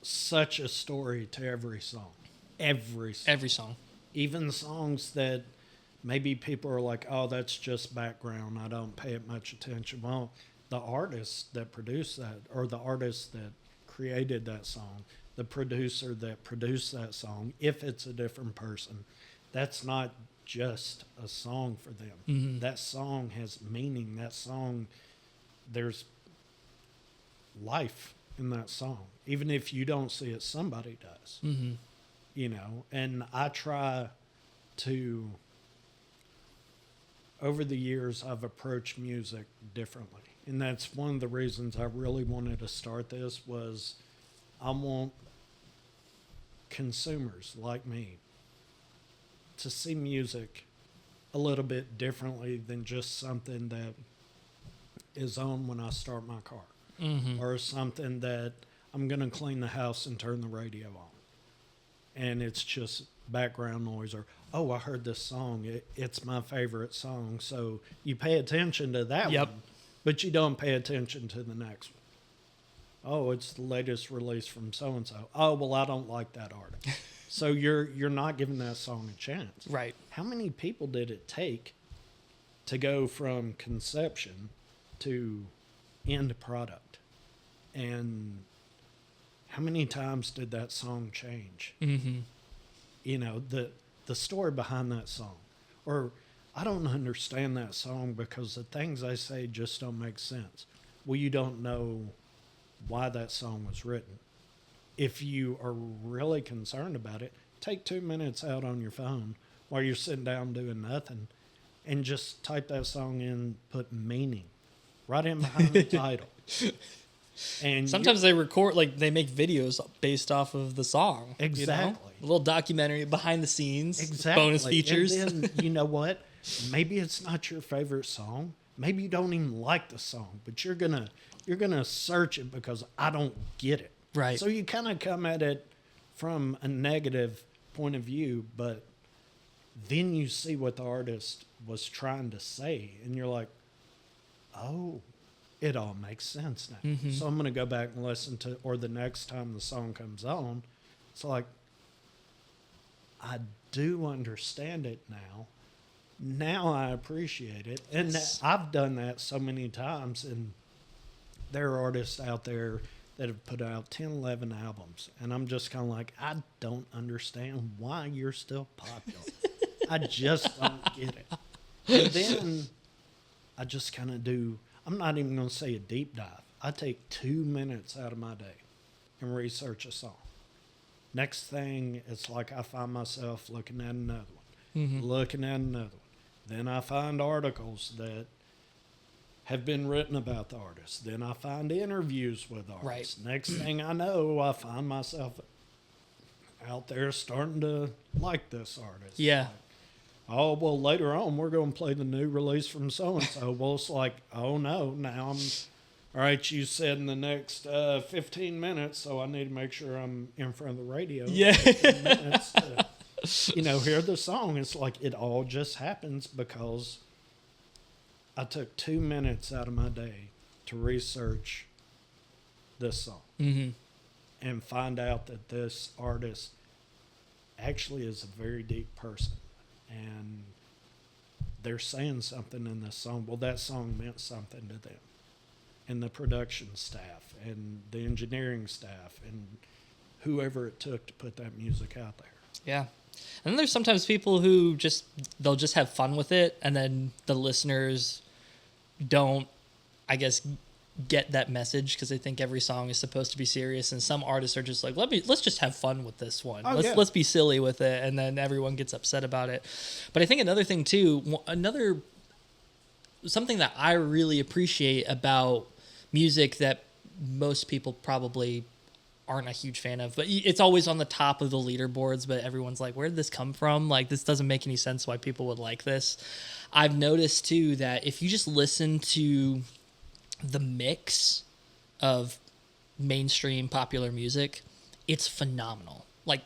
such a story to every song. Every song. Even songs that maybe people are like, oh, that's just background, I don't pay it much attention. Well, the artist that produced that, or the artist that created that song, the producer that produced that song, if it's a different person, that's not just a song for them. That song has meaning. That song, there's life in that song. Even if you don't see it, somebody does. And I try to, over the years, I've approached music differently. And that's one of the reasons I really wanted to start this was I want consumers like me to see music a little bit differently than just something that is on when I start my car or something that I'm going to clean the house and turn the radio on. And it's just background noise or, oh, I heard this song. It's my favorite song. So you pay attention to that one, but you don't pay attention to the next one. Oh, it's the latest release from so-and-so. Oh, well, I don't like that artist. So you're not giving that song a chance. Right. How many people did it take to go from conception to end product? And how many times did that song change? The story behind that song. Or I don't understand that song because the things they say just don't make sense. Well, you don't know why that song was written. If you are really concerned about it, take 2 minutes out on your phone while you're sitting down doing nothing and just type that song in, put meaning right in behind the title. And sometimes they record, they make videos based off of the song. Exactly. A little documentary behind the scenes. Exactly. Bonus features. And then, you know what? Maybe it's not your favorite song. Maybe you don't even like the song, but you're gonna search it because I don't get it. Right. So you kind of come at it from a negative point of view, but then you see what the artist was trying to say, and you're like, oh, it all makes sense now. So I'm going to go back and listen to, or the next time the song comes on, it's like, I do understand it now. Now I appreciate it. And I've done that so many times, and there are artists out there that have put out 10, 11 albums. And I'm just kind of like, I don't understand why you're still popular. I just don't get it. And then I just kind of do, I'm not even going to say a deep dive. I take 2 minutes out of my day and research a song. Next thing, it's like I find myself looking at another one, looking at another one. Then I find articles that have been written about the artist. Then I find interviews with artists. Right. Next thing I know, I find myself out there starting to like this artist. Yeah. Like, oh, well, later on, we're going to play the new release from so-and-so. Well, it's like, oh, no, now I'm, all right, you said in the next 15 minutes, so I need to make sure I'm in front of the radio. Yeah. 15 minutes to, hear the song. It's like it all just happens because I took 2 minutes out of my day to research this song and find out that this artist actually is a very deep person. And they're saying something in this song. Well, that song meant something to them. And the production staff and the engineering staff and whoever it took to put that music out there. Yeah. And then there's sometimes people who they'll just have fun with it, and then the listeners don't, I guess, get that message because they think every song is supposed to be serious, and some artists are just like, let's just have fun with this one. Let's be silly with it, and then everyone gets upset about it. But I think another thing too, something that I really appreciate about music that most people probably aren't a huge fan of, but it's always on the top of the leaderboards, but everyone's like, where did this come from? Like, this doesn't make any sense why people would like this. I've noticed too that if you just listen to the mix of mainstream popular music, it's phenomenal. Like,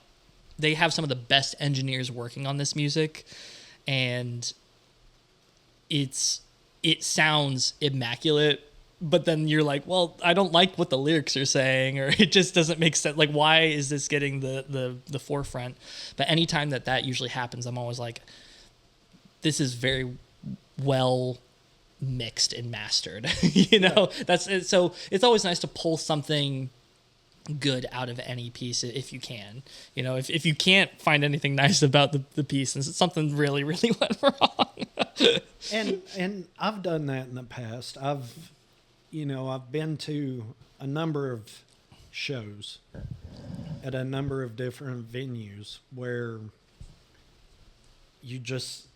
they have some of the best engineers working on this music, and it sounds immaculate, but then you're like, well, I don't like what the lyrics are saying, or it just doesn't make sense. Like, why is this getting the forefront? But anytime that usually happens, I'm always like, this is very well mixed and mastered. That's it. So it's always nice to pull something good out of any piece if you can. If you can't find anything nice about the piece, and something really, really went wrong. and I've done that in the past. I've been to a number of shows at a number of different venues where you just,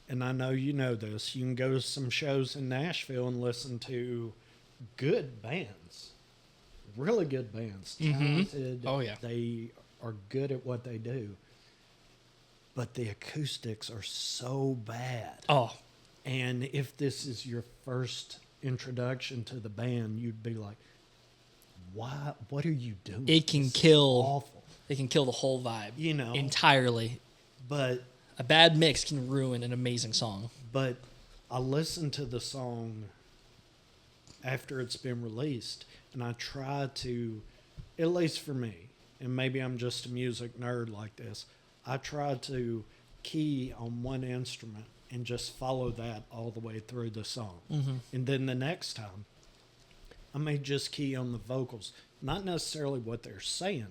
and I know you know this, you can go to some shows in Nashville and listen to good bands, really good bands, talented. Oh, yeah. They are good at what they do. But the acoustics are so bad. Oh. And if this is your first introduction to the band, you'd be like, "Why? What are you doing?" It can kill. It can kill the whole vibe. Entirely. But a bad mix can ruin an amazing song. But I listen to the song after it's been released, and I try to, at least for me, and maybe I'm just a music nerd like this, I try to key on one instrument and just follow that all the way through the song. Mm-hmm. And then the next time, I may just key on the vocals, not necessarily what they're saying,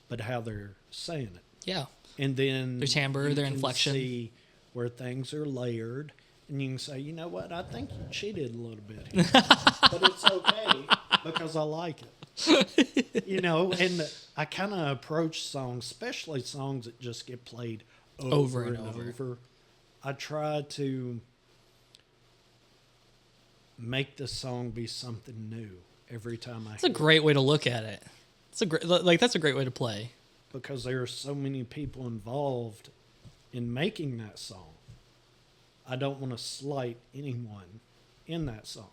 but how they're saying it. Yeah. And then their timbre, their inflection. See where things are layered, and you can say, you know what, I think you cheated a little bit here. But it's okay because I like it. And I kind of approach songs, especially songs that just get played over and over. I try to make the song be something new every time I That's a great way to look at it. That's a great way to play. Because there are so many people involved in making that song. I don't want to slight anyone in that song.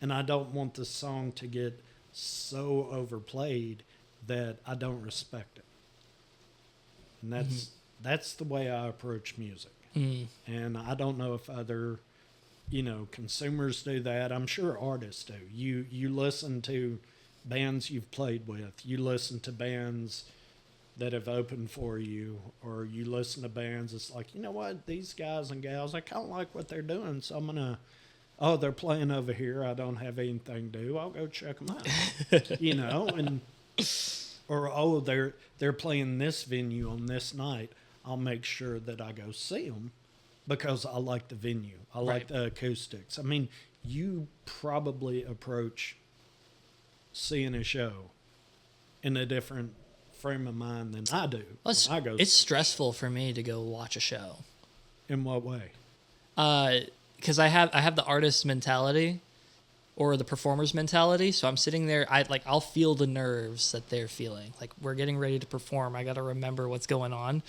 And I don't want the song to get so overplayed that I don't respect it. And that's the way I approach music. Mm. And I don't know if other, consumers do that. I'm sure artists do. You listen to bands you've played with. You listen to bands that have opened for you, or you listen to bands, it's like, you know what, these guys and gals, I kind of like what they're doing, so I'm going to, they're playing over here, I don't have anything to do, I'll go check them out, and, or, they're playing this venue on this night, I'll make sure that I go see them, because I like the venue, I like the acoustics. I mean, you probably approach seeing a show in a different frame of mind than I do. It's stressful for me to go watch a show. In what way? Because I have the artist's mentality or the performer's mentality. So I'm sitting there, I'll feel the nerves that they're feeling. Like, we're getting ready to perform. I got to remember what's going on.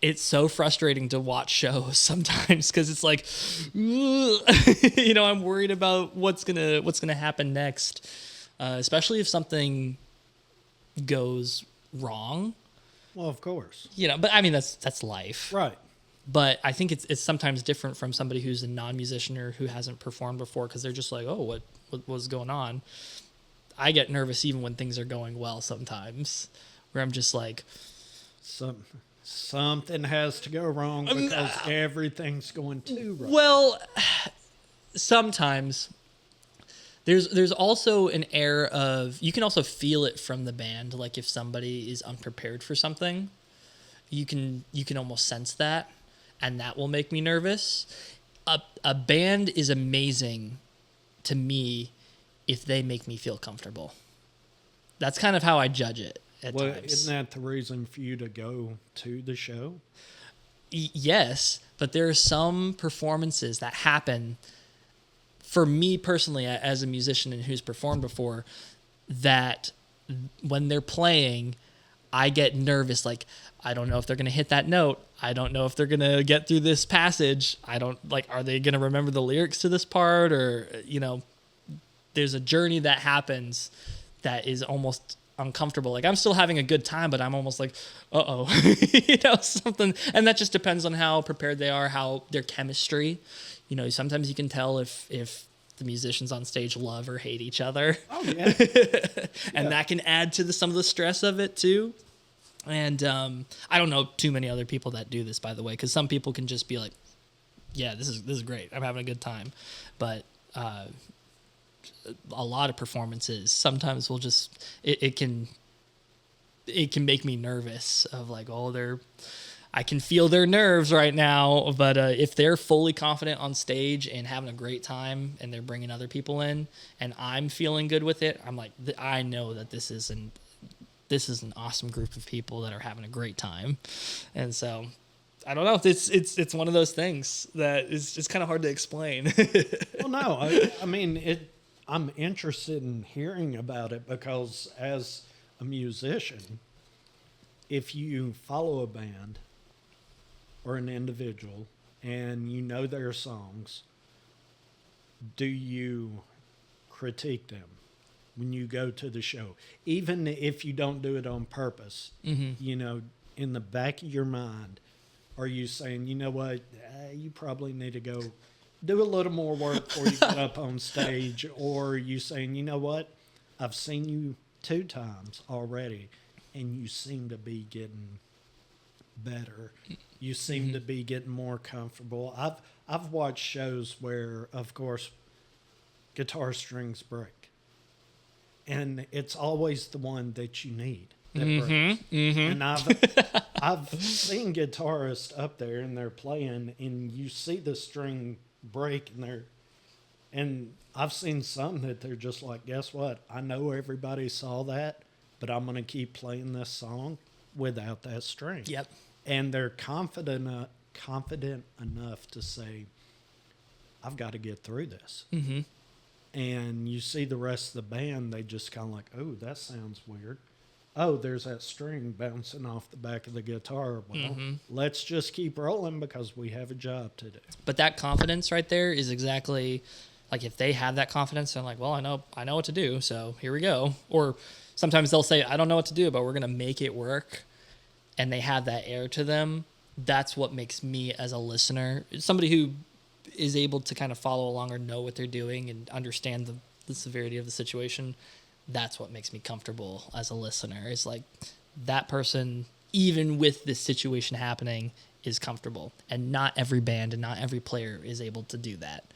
It's so frustrating to watch shows sometimes because it's like, I'm worried about what's gonna happen next, especially if something goes wrong. Well, of course. But I mean that's life. Right. But I think it's sometimes different from somebody who's a non-musician or who hasn't performed before, because they're just like, oh, what was going on? I get nervous even when things are going well sometimes, where I'm just like, something has to go wrong because everything's going too wrong. Well, sometimes there's also an air of, you can also feel it from the band. Like, if somebody is unprepared for something, you can almost sense that, and that will make me nervous. A band is amazing to me if they make me feel comfortable. That's kind of how I judge it at times. Isn't that the reason for you to go to the show? Yes, but there are some performances that happen for me personally as a musician and who's performed before, that when they're playing, I get nervous. Like, I don't know if they're going to hit that note. I don't know if they're going to get through this passage. I don't are they going to remember the lyrics to this part? Or, there's a journey that happens that is almost uncomfortable. Like, I'm still having a good time, but I'm almost like, uh-oh, something. And that just depends on how prepared they are, how their chemistry. Sometimes you can tell if the musicians on stage love or hate each other. Oh, yeah. And that can add to some of the stress of it too. And I don't know too many other people that do this, by the way, because some people can just be like, yeah, this is great. I'm having a good time. But a lot of performances sometimes will just, it can make me nervous of like, I can feel their nerves right now. But if they're fully confident on stage and having a great time and they're bringing other people in and I'm feeling good with it, I'm like, I know that this is an awesome group of people that are having a great time. And so I don't know. It's one of those things that is just kind of hard to explain. Well, no, I mean, I'm interested in hearing about it because as a musician, if you follow a band or an individual and you know their songs, do you critique them when you go to the show? Even if you don't do it on purpose, Mm-hmm. In the back of your mind, are you saying, you know what, you probably need to go do a little more work before you get up on stage? Or are you saying, you know what, I've seen you 2 times already and you seem to be getting better. You seem to be getting more comfortable. I've watched shows where, of course, guitar strings break. And it's always the one that you need that breaks. Mm-hmm. And I've seen guitarists up there and they're playing and you see the string break and I've seen some that they're just like, guess what? I know everybody saw that, but I'm going to keep playing this song without that string. Yep. And they're confident enough to say, I've got to get through this. Mm-hmm. And you see the rest of the band, they just kind of like, oh, that sounds weird. Oh, there's that string bouncing off the back of the guitar. Well, let's just keep rolling because we have a job to do. But that confidence right there is exactly like, if they have that confidence, they're like, well, I know what to do, so here we go. Or sometimes they'll say, I don't know what to do, but we're going to make it work. And they have that air to them. That's what makes me, as a listener, somebody who is able to kind of follow along or know what they're doing and understand the severity of the situation. That's what makes me comfortable as a listener. It's like, that person, even with this situation happening, is comfortable. And not every band and not every player is able to do that.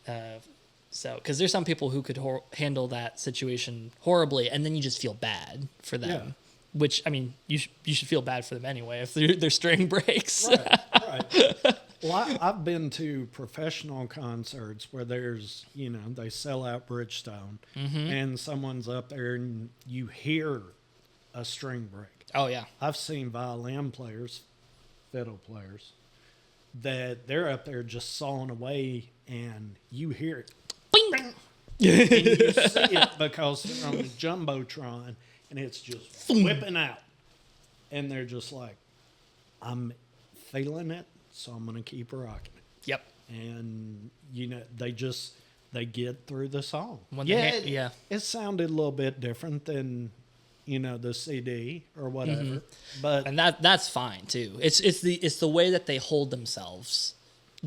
Because there's some people who could handle that situation horribly, and then you just feel bad for them. Yeah. Which, I mean, you should feel bad for them anyway if their string breaks. Right. Well, I've been to professional concerts where there's, they sell out Bridgestone, and someone's up there and you hear a string break. Oh, yeah. I've seen violin players, fiddle players, that they're up there just sawing away and you hear it. Bing! And you see it because they're on the Jumbotron and it's just whipping out. And they're just like, I'm feeling it, so I'm going to keep rocking it. Yep. And, they get through the song. It sounded a little bit different than, the CD or whatever. But and that's fine too. It's the way that they hold themselves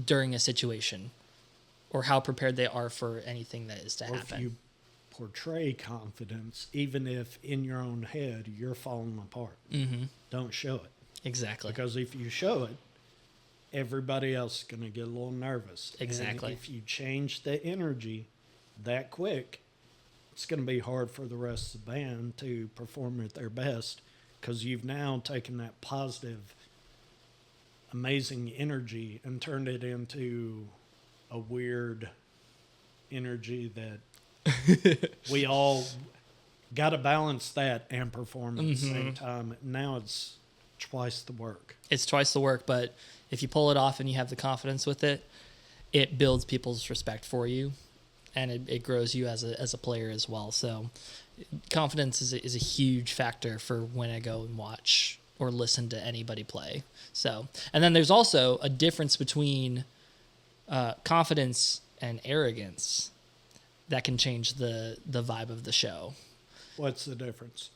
during a situation, or how prepared they are for anything that is to happen. If you portray confidence, even if in your own head you're falling apart, don't show it. Exactly. Because if you show it, everybody else is going to get a little nervous. Exactly. And if you change the energy that quick, it's going to be hard for the rest of the band to perform at their best, because you've now taken that positive, amazing energy and turned it into a weird energy that We all got to balance that and perform at the same time. Now it's twice the work. It's twice the work, but if you pull it off and you have the confidence with it, it builds people's respect for you, and it grows you as a player as well. So confidence is a huge factor for when I go and watch or listen to anybody play. So, and then there's also a difference between confidence and arrogance that can change the vibe of the show. What's the difference?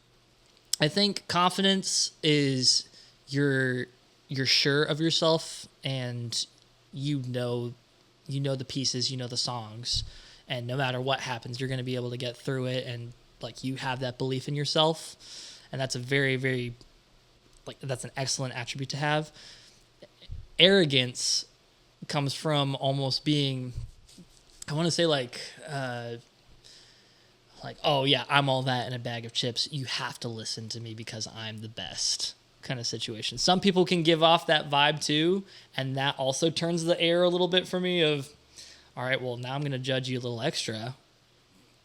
I think confidence is you're sure of yourself, and you know the pieces, you know the songs, and no matter what happens, you're going to be able to get through it, and like you have that belief in yourself, and that's a very, very that's an excellent attribute to have. Arrogance comes from almost being, I want to say like, oh yeah, I'm all that in a bag of chips. You have to listen to me because I'm the best kind of situation. Some people can give off that vibe too, and that also turns the air a little bit for me of, all right, well, now I'm going to judge you a little extra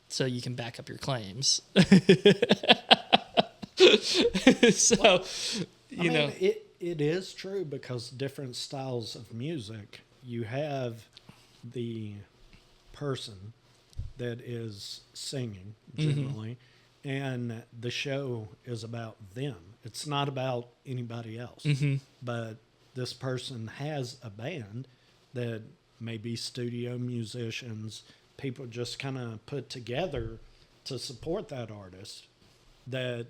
so you can back up your claims. So, you know. It is true because different styles of music, you have the person that is singing generally, and the show is about them. It's not about anybody else. But this person has a band that may be studio musicians, people just kind of put together to support that artist, that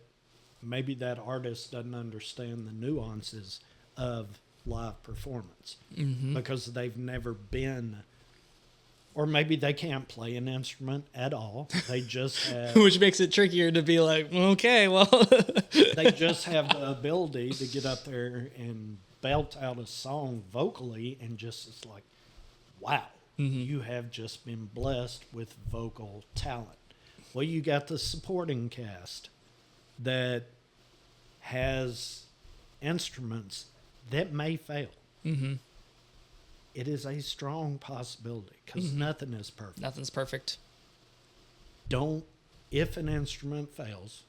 maybe that artist doesn't understand the nuances of live performance because they've never been, or maybe they can't play an instrument at all. They just have, which makes it trickier to be like, okay, well, they just have the ability to get up there and belt out a song vocally, and just it's like, wow, you have just been blessed with vocal talent. Well, you got the supporting cast that has instruments that may fail. It is a strong possibility because nothing is perfect. Nothing's perfect. If an instrument fails,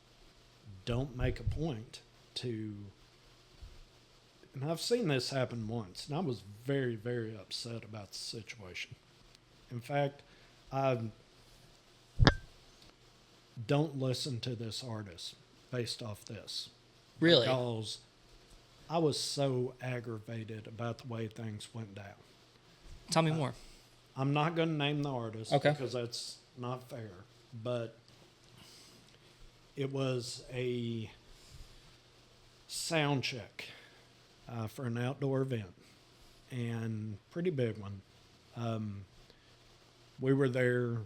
don't make a point to, and I've seen this happen once, and I was very, very upset about the situation. In fact, I don't listen to this artist based off this. Really? Because I was so aggravated about the way things went down. Tell me more. I'm not going to name the artist because that's not fair, but it was a sound check for an outdoor event, and pretty big one. We were there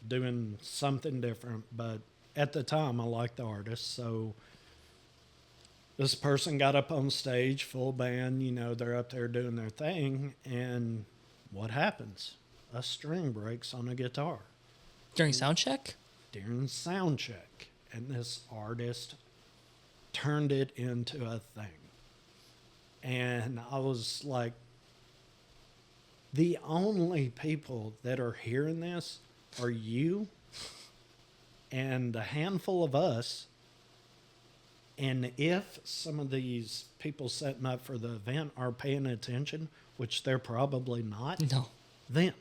doing something different, but at the time I liked the artist, so this person got up on stage, full band, they're up there doing their thing, and what happens? A string breaks on a guitar. During sound check? During sound check. And this artist turned it into a thing. And I was like, the only people that are hearing this are you and a handful of us. And if some of these people setting up for the event are paying attention, which they're probably not, them.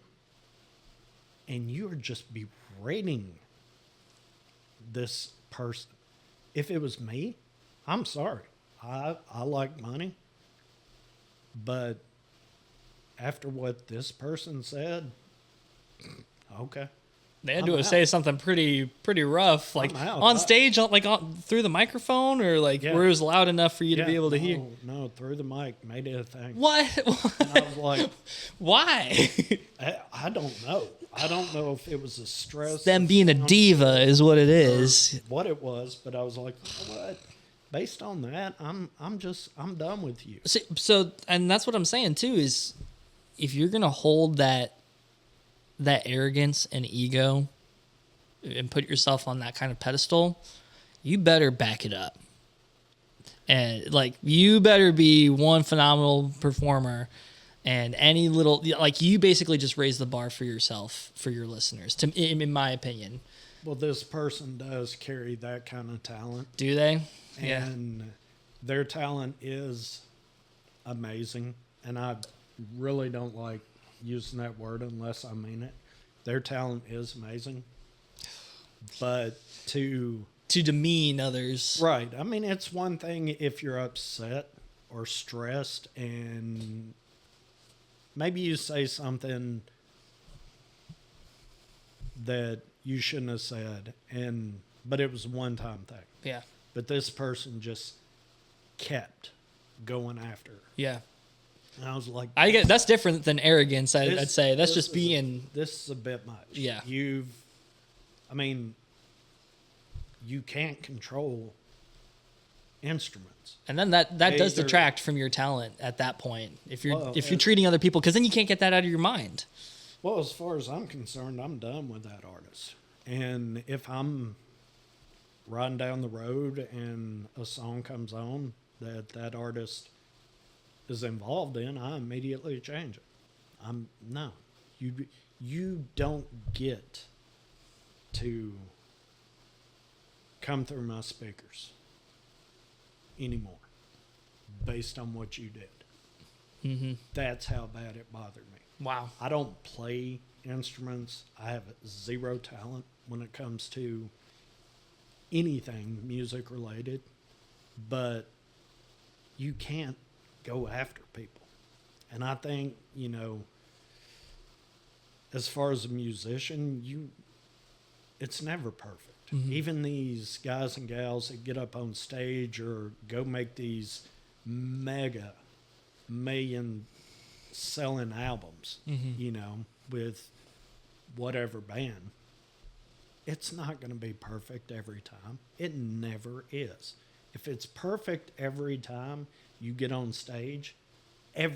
And you are just berating this person. If it was me, I'm sorry. I like money. But after what this person said, okay. They had to say something pretty rough, like on stage, like through the microphone, or like where it was loud enough for you to be able to hear. No, through the mic, made it a thing. What? And I was like, why? I don't know. I don't know if it was a stress. Them being a diva is what it is. What it was, but I was like, you know what? Based on that, I'm done with you. So, and that's what I'm saying too, is if you're gonna hold that arrogance and ego and put yourself on that kind of pedestal, you better back it up. And like, you better be one phenomenal performer And any little, like, you basically just raise the bar for yourself, for your listeners, in my opinion. Well, this person does carry that kind of talent. Do they? And their talent is amazing. And I really don't like using that word unless I mean it. Their talent is amazing. But to demean others. Right. I mean, it's one thing if you're upset or stressed and maybe you say something that you shouldn't have said, but it was a one-time thing. Yeah. But this person just kept going after her. Yeah. And I was like, I get that's different than arrogance. I'd say that's just being. This is a bit much. Yeah. You can't control instruments. And then that does detract from your talent at that point. If you're treating other people, because then you can't get that out of your mind. Well, as far as I'm concerned, I'm done with that artist. And if I'm riding down the road and a song comes on that artist is involved in, I immediately change it. No. You don't get to come through my speakers anymore based on what you did. Mm-hmm. That's how bad it bothered me. Wow. I don't play instruments. I have zero talent when it comes to anything music related, but you can't go after people. And I think, as far as a musician, it's never perfect. Mm-hmm. Even these guys and gals that get up on stage or go make these mega million selling albums, mm-hmm. With whatever band, it's not going to be perfect every time. It never is. If it's perfect every time you get on stage, I'm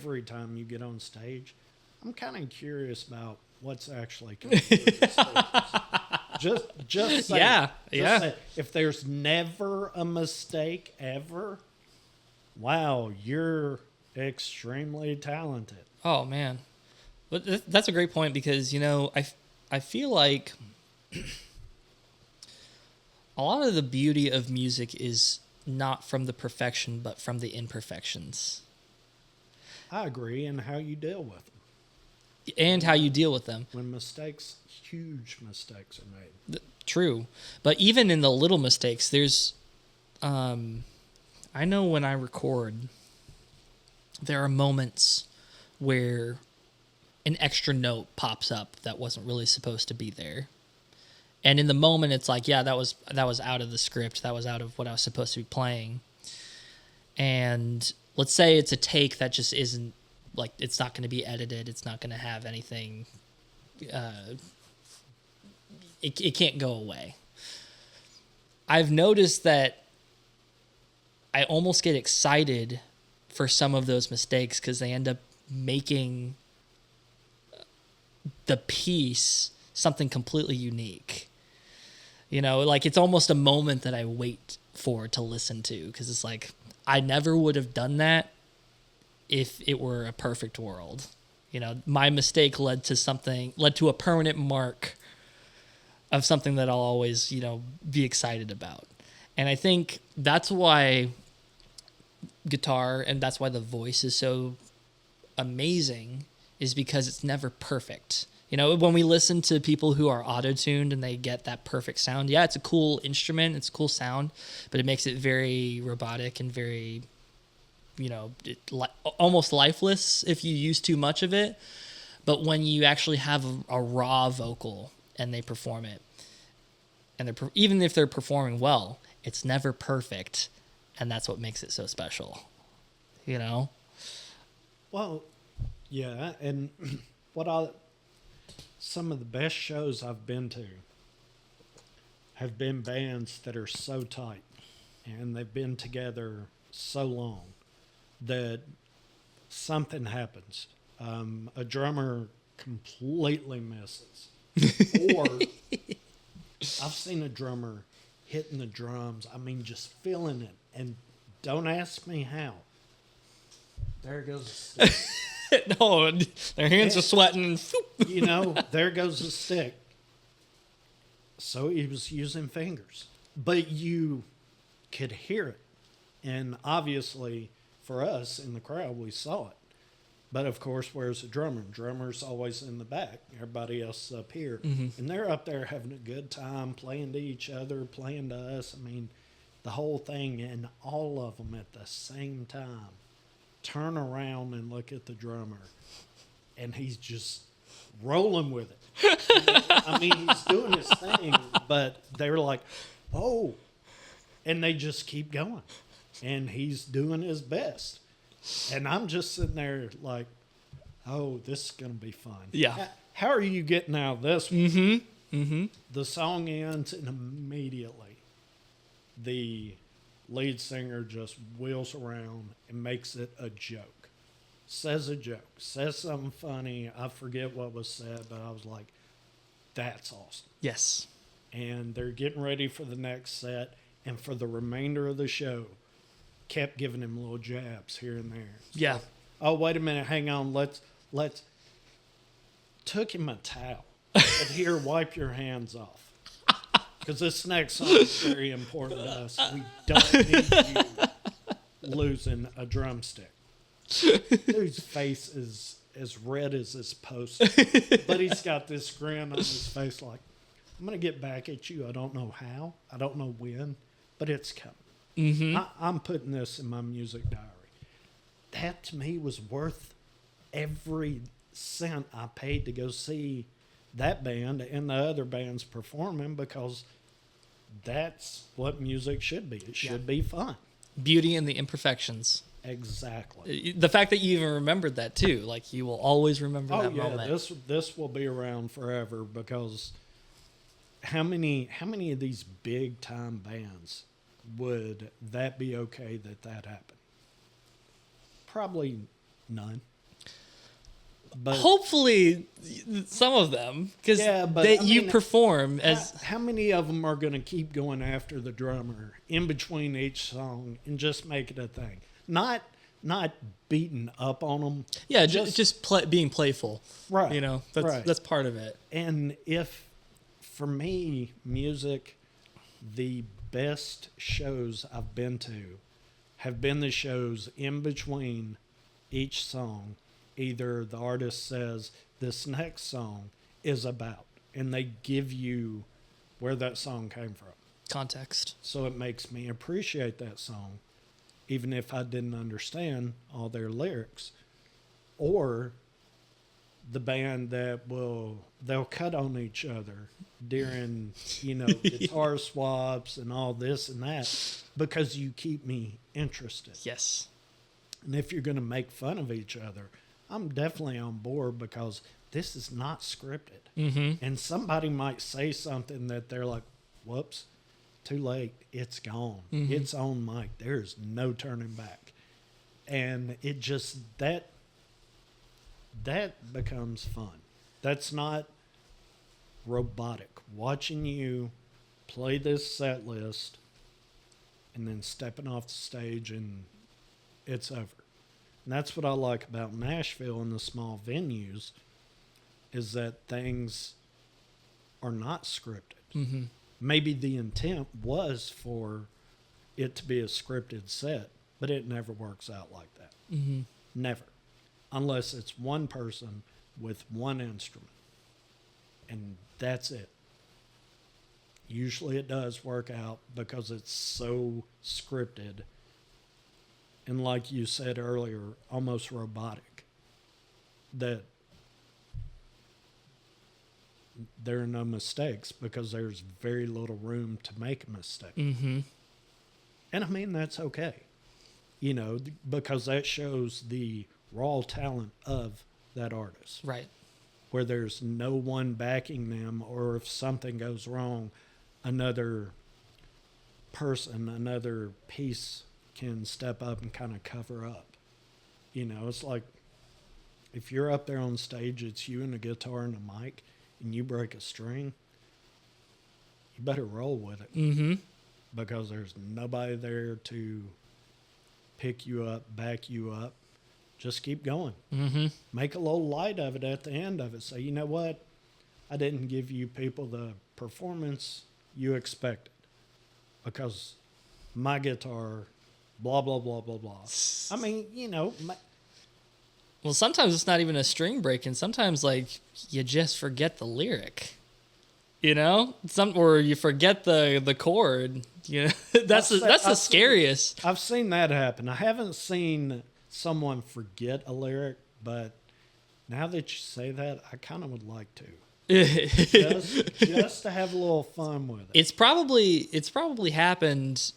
kind of curious about what's actually coming through the stage. Just say, yeah. Say, if there's never a mistake ever, wow, you're extremely talented. Oh man, but that's a great point because I feel like a lot of the beauty of music is not from the perfection, but from the imperfections. I agree, and how you deal with them. And how you deal with them. When huge mistakes are made. True. But even in the little mistakes, there's, I know when I record, there are moments where an extra note pops up that wasn't really supposed to be there. And in the moment, it's like, yeah, that was out of the script. That was out of what I was supposed to be playing. And let's say it's a take that just isn't, like, it's not going to be edited. It's not going to have anything. It can't go away. I've noticed that I almost get excited for some of those mistakes because they end up making the piece something completely unique. Like it's almost a moment that I wait for to listen to because it's like I never would have done that if it were a perfect world. My mistake led to a permanent mark of something that I'll always, be excited about. And I think that's why guitar and that's why the voice is so amazing is because it's never perfect. When we listen to people who are auto-tuned and they get that perfect sound, yeah, it's a cool instrument, it's a cool sound, but it makes it very robotic and very, almost lifeless if you use too much of it. But when you actually have a raw vocal and they perform it, and even if they're performing well, it's never perfect, and that's what makes it so special. Well, yeah, and some of the best shows I've been to have been bands that are so tight and they've been together so long that something happens. A drummer completely misses. Or I've seen a drummer hitting the drums, just feeling it. And don't ask me how. There goes the stick. No, their hands are sweating. And You know, there goes the stick. So he was using fingers. But you could hear it. And obviously, for us in the crowd, we saw it. But of course, where's the drummer? Drummer's always in the back. Everybody else is up here. Mm-hmm. And they're up there having a good time, playing to each other, playing to us. I mean, the whole thing, and all of them at the same time turn around and look at the drummer. And he's just rolling with it. I mean, he's doing his thing, but they're like, oh. And they just keep going. And he's doing his best. And I'm just sitting there like, oh, this is going to be fun. Yeah. How are you getting out of this one? Mm-hmm. Mm-hmm. The song ends, and immediately the lead singer just wheels around and makes it a joke. Says a joke. Says something funny. I forget what was said, but I was like, that's awesome. Yes. And they're getting ready for the next set. And for the remainder of the show, kept giving him little jabs here and there. Yeah. Oh, wait a minute. Hang on. Let's. Took him a towel. Said, here, wipe your hands off. Because this next song is very important to us. We don't need you losing a drumstick. Dude's face is as red as this poster. But he's got this grin on his face like, I'm going to get back at you. I don't know how. I don't know when. But it's coming. Mm-hmm. I'm putting this in my music diary. That to me was worth every cent I paid to go see that band and the other bands performing, because that's what music should be. It should be fun. Beauty in the imperfections. Exactly. The fact that you even remembered that too, like you will always remember that moment. This will be around forever, because how many of these big time bands would that be okay that happened? Probably none. But hopefully some of them, because you perform as how many of them are going to keep going after the drummer in between each song and just make it a thing, not beating up on them. Yeah, just being playful, right? You know, that's part of it. And if for me, music, the best shows I've been to have been the shows in between each song. Either the artist says this next song is about, and they give you where that song came from. Context. So it makes me appreciate that song, even if I didn't understand all their lyrics. Or the band that they'll cut on each other during, guitar swaps and all this and that, because you keep me interested. Yes. And if you're going to make fun of each other, I'm definitely on board, because this is not scripted. Mm-hmm. And somebody might say something that they're like, whoops, too late. It's gone. Mm-hmm. It's on mic. There's no turning back. And it just, that becomes fun. That's not robotic. Watching you play this set list and then stepping off the stage and it's over. And that's what I like about Nashville and the small venues, is that things are not scripted. Mm-hmm. Maybe the intent was for it to be a scripted set, but it never works out like that. Mm-hmm. Never. Unless it's one person with one instrument. And that's it. Usually it does work out because it's so scripted. And like you said earlier, almost robotic, that there are no mistakes because there's very little room to make a mistake. Mm-hmm. And I mean, that's okay, because that shows the raw talent of that artist. Right. Where there's no one backing them, or if something goes wrong, another person, another piece can step up and kind of cover up. It's like if you're up there on stage, it's you and a guitar and a mic, and you break a string, you better roll with it. Mm-hmm. Because there's nobody there to pick you up, back you up. just keep going. Mm-hmm. Make a little light of it at the end of it. Say, you know what? I didn't give you people the performance you expected because my guitar, blah, blah, blah, blah, blah. I mean, Well, sometimes it's not even a string breaking. Sometimes, like, you just forget the lyric. Or you forget the chord. That's the scariest. I've seen that happen. I haven't seen someone forget a lyric, but now that you say that, I kind of would like to. just to have a little fun with it. It's probably happened,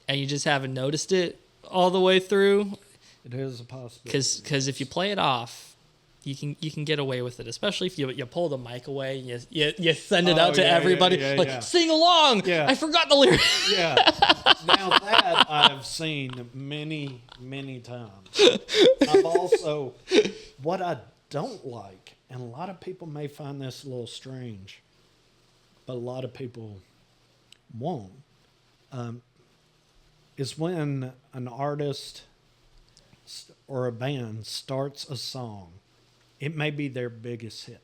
and you just haven't noticed it all the way through. It is a possibility. Because if you play it off, you can get away with it, especially if you pull the mic away and you send it out to everybody, sing along. Yeah. I forgot the lyrics. Yeah. Now that I've seen many, many times. I've also, what I don't like, and a lot of people may find this a little strange, but a lot of people won't, is when an artist or a band starts a song. It may be their biggest hit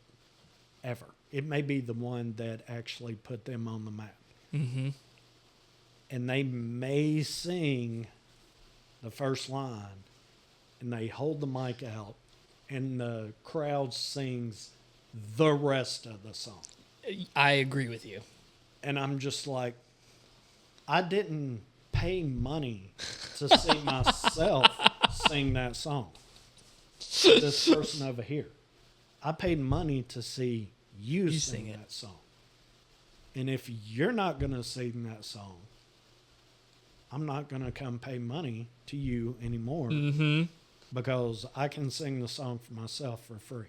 ever. It may be the one that actually put them on the map. Mm-hmm. And they may sing the first line, and they hold the mic out, and the crowd sings the rest of the song. I agree with you. And I'm just like, I didn't pay money to see myself sing that song. This person over here. I paid money to see you sing that song. And if you're not going to sing that song, I'm not going to come pay money to you anymore. Mm-hmm. Because I can sing the song for myself for free.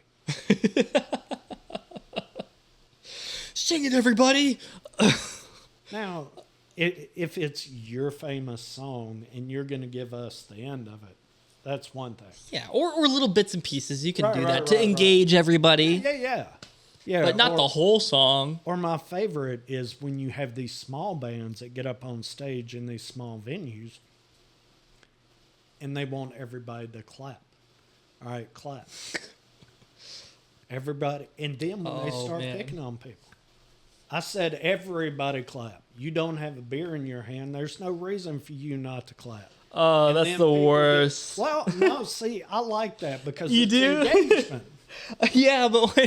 Sing it, everybody. Now, if it's your famous song and you're going to give us the end of it, that's one thing. Yeah, or little bits and pieces. You can do that to engage everybody. Yeah. But not the whole song. Or my favorite is when you have these small bands that get up on stage in these small venues and they want everybody to clap. All right, clap. Everybody. And then when they start picking on people. I said, everybody clap. You don't have a beer in your hand. There's no reason for you not to clap. Oh, and that's the worst. Well, no, see, I like that because you it's do? engagement. Yeah, but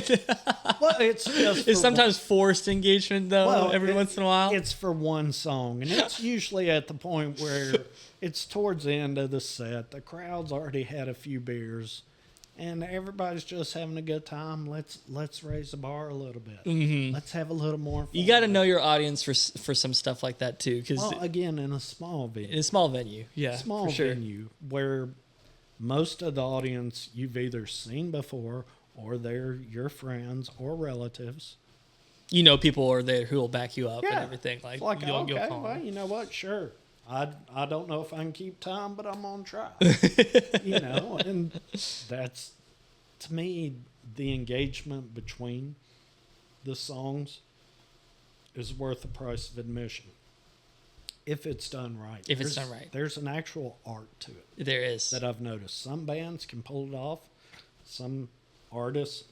well, it's just it's sometimes forced engagement, though, every once in a while. It's for one song, and it's usually at the point where it's towards the end of the set. The crowd's already had a few beers, and everybody's just having a good time. Let's raise the bar a little bit. Mm-hmm. Let's have a little more fun. You got to know your audience for some stuff like that, too. Well, again, in a small venue. In a small venue, yeah. Small venue where most of the audience you've either seen before or they're your friends or relatives. You know people are there who will back you up and everything. Like you'll well, you know what? Sure. I don't know if I can keep time, but I'm going to try. And that's, to me, the engagement between the songs is worth the price of admission. If it's done right. There's an actual art to it. There is. That I've noticed. Some bands can pull it off. Some artists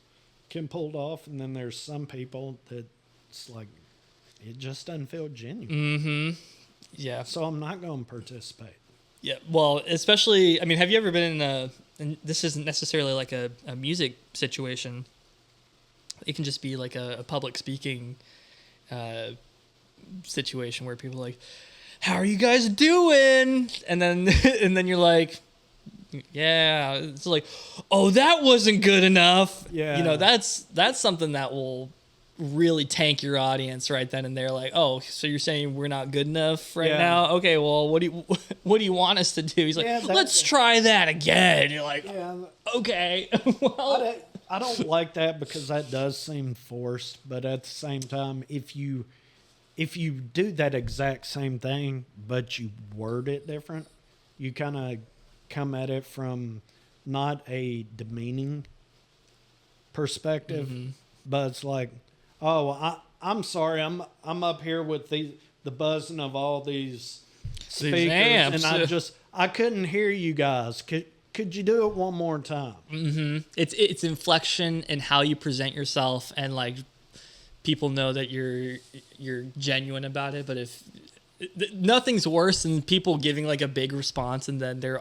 can pull it off. And then there's some people that it's like, it just doesn't feel genuine. Mm-hmm. Yeah. So I'm not going to participate. Yeah. Well, especially, I mean, have you ever been and this isn't necessarily like a music situation. It can just be like a public speaking situation where people are like, how are you guys doing? And then you're like, yeah. It's like, oh, that wasn't good enough. Yeah. That's something that will really tank your audience right then and there. Like, oh, so you're saying we're not good enough now? Okay, well, what do you want us to do? He's like, let's try that again. You're like, okay. Well, I don't like that because that does seem forced. But at the same time, if you do that exact same thing, but you word it different, you kind of come at it from not a demeaning perspective, but it's like, oh, I'm sorry, I'm up here with the buzzing of all these speakers, amps, and I couldn't hear you guys. Could Could you do it one more time? It's inflection and how you present yourself, and like people know that you're genuine about it. But if nothing's worse than people giving like a big response and then they're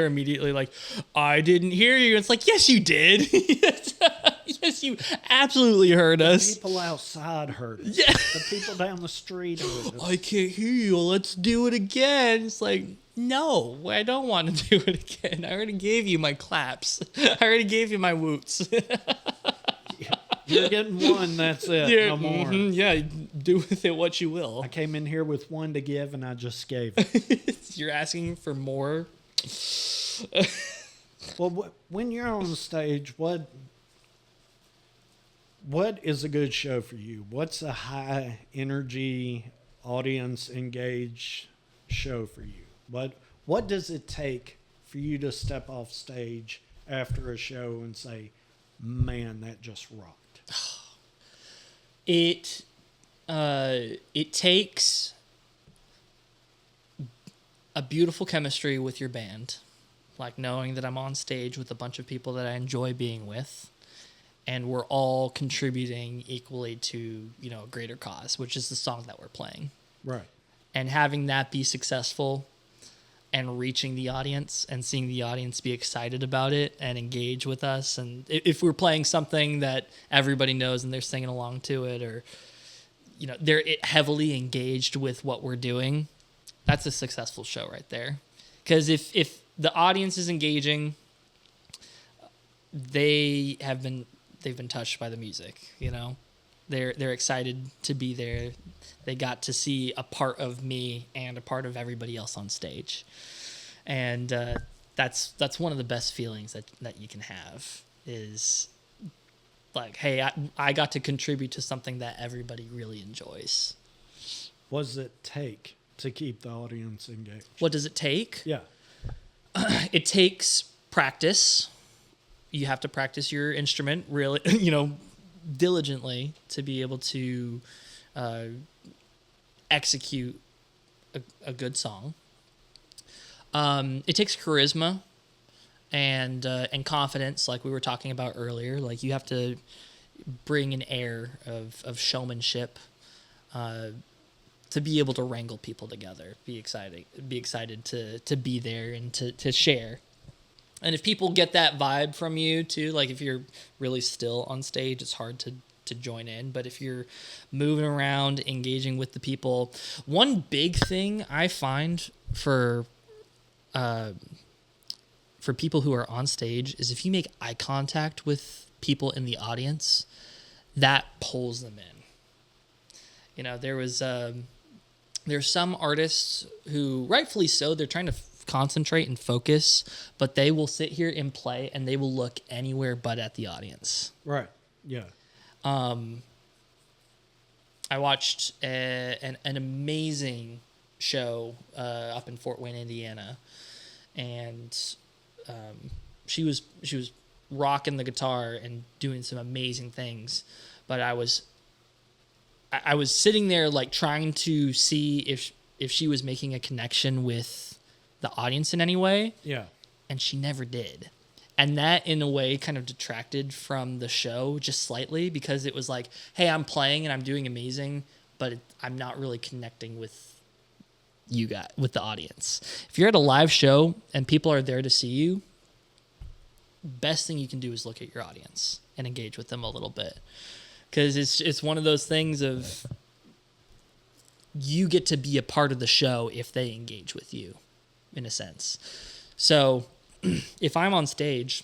immediately like, I didn't hear you. It's like, yes, you did. Yes, you absolutely heard us. People outside heard us. Yeah. The people down the street heard us. I can't hear you. Let's do it again. It's like, no, I don't want to do it again. I already gave you my claps. I already gave you my woots. You're getting one, that's it. Yeah, no more. Yeah, do with it what you will. I came in here with one to give, and I just gave it. You're asking for more? Well, when you're on stage, what is a good show for you? What's a high energy, audience engaged show for you? What does it take for you to step off stage after a show and say, man, that just rocked? It takes a beautiful chemistry with your band, like knowing that I'm on stage with a bunch of people that I enjoy being with, and we're all contributing equally to, a greater cause, which is the song that we're playing. Right. And having that be successful and reaching the audience and seeing the audience be excited about it and engage with us. And if we're playing something that everybody knows and they're singing along to it, or, they're heavily engaged with what we're doing, that's a successful show right there. Because if the audience is engaging, they've been touched by the music, They're excited to be there. They got to see a part of me and a part of everybody else on stage. And that's one of the best feelings that you can have, is like, hey, I got to contribute to something that everybody really enjoys. What does it take to keep the audience engaged? What does it take? Yeah. It takes practice. You have to practice your instrument really, diligently to be able to execute a good song. It takes charisma and confidence, like we were talking about earlier. Like, you have to bring an air of showmanship to be able to wrangle people together. Be excited to be there and to share. And if people get that vibe from you too, like if you're really still on stage, it's hard to join in. But if you're moving around, engaging with the people, one big thing I find for people who are on stage is if you make eye contact with people in the audience, that pulls them in. There's some artists who, rightfully so, they're trying to concentrate and focus, but they will sit here and play and they will look anywhere but at the audience. Right. Yeah. I watched an amazing show up in Fort Wayne, Indiana, and she was rocking the guitar and doing some amazing things, but I was sitting there like trying to see if she was making a connection with the audience in any way. Yeah. And she never did. And that, in a way, kind of detracted from the show just slightly, because it was like, hey, I'm playing and I'm doing amazing, but I'm not really connecting with you guys, with the audience. If you're at a live show and people are there to see you, best thing you can do is look at your audience and engage with them a little bit. Because it's one of those things of, you get to be a part of the show if they engage with you, in a sense. So if I'm on stage,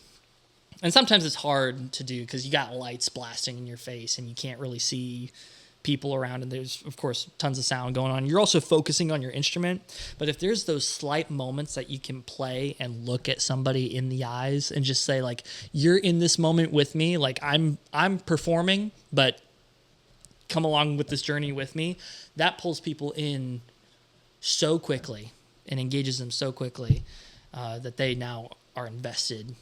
and sometimes it's hard to do because you got lights blasting in your face and you can't really see people around, and there's, of course, tons of sound going on. You're also focusing on your instrument. But if there's those slight moments that you can play and look at somebody in the eyes and just say, like, you're in this moment with me, like I'm performing, but come along with this journey with me, that pulls people in so quickly and engages them so quickly that they now are invested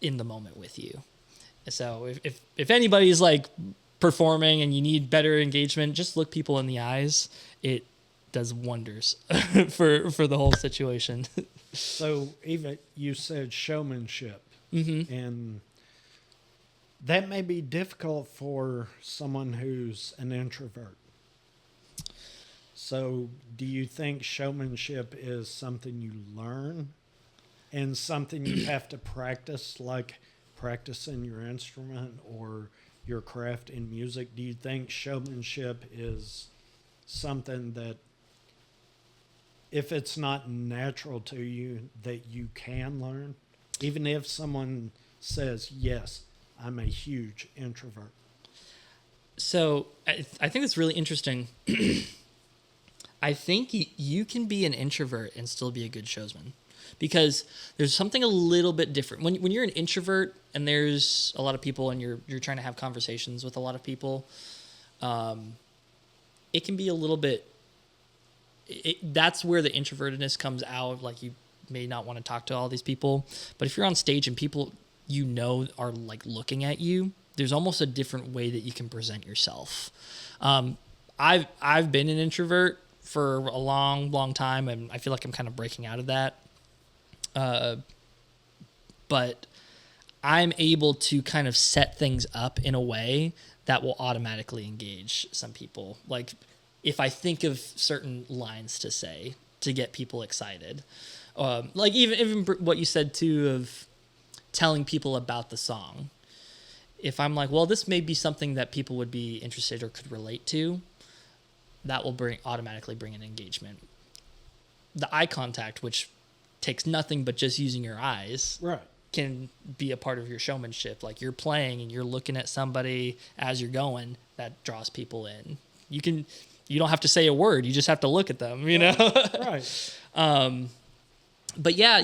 in the moment with you. So if anybody's like performing and you need better engagement, just look people in the eyes. It does wonders for the whole situation. So even you said showmanship, Mm-hmm. and that may be difficult for someone who's an introvert. So do you think showmanship is something you learn and something you have to practice, like practicing your instrument or your craft in music? Do you think showmanship is something that, if it's not natural to you, that you can learn? Even if someone says, yes, I'm a huge introvert. So I think it's really interesting. I think you can be an introvert and still be a good showsman, because there's something a little bit different when you're an introvert and there's a lot of people and you're trying to have conversations with a lot of people. It can be a little bit. That's where the introvertedness comes out. Like, you may not want to talk to all these people, but if you're on stage and people are like looking at you, there's almost a different way that you can present yourself. I've been an introvert for a long time, and I feel like I'm kind of breaking out of that. But I'm able to kind of set things up in a way that will automatically engage some people. Like, if I think of certain lines to say to get people excited, like even what you said too of telling people about the song. If I'm like, well, this may be something that people would be interested or could relate to, that will automatically bring an engagement. The eye contact, which takes nothing but just using your eyes, Right. can be a part of your showmanship. Like, you're playing and you're looking at somebody as you're going, that draws people in. You don't have to say a word, you just have to look at them, Right. But yeah,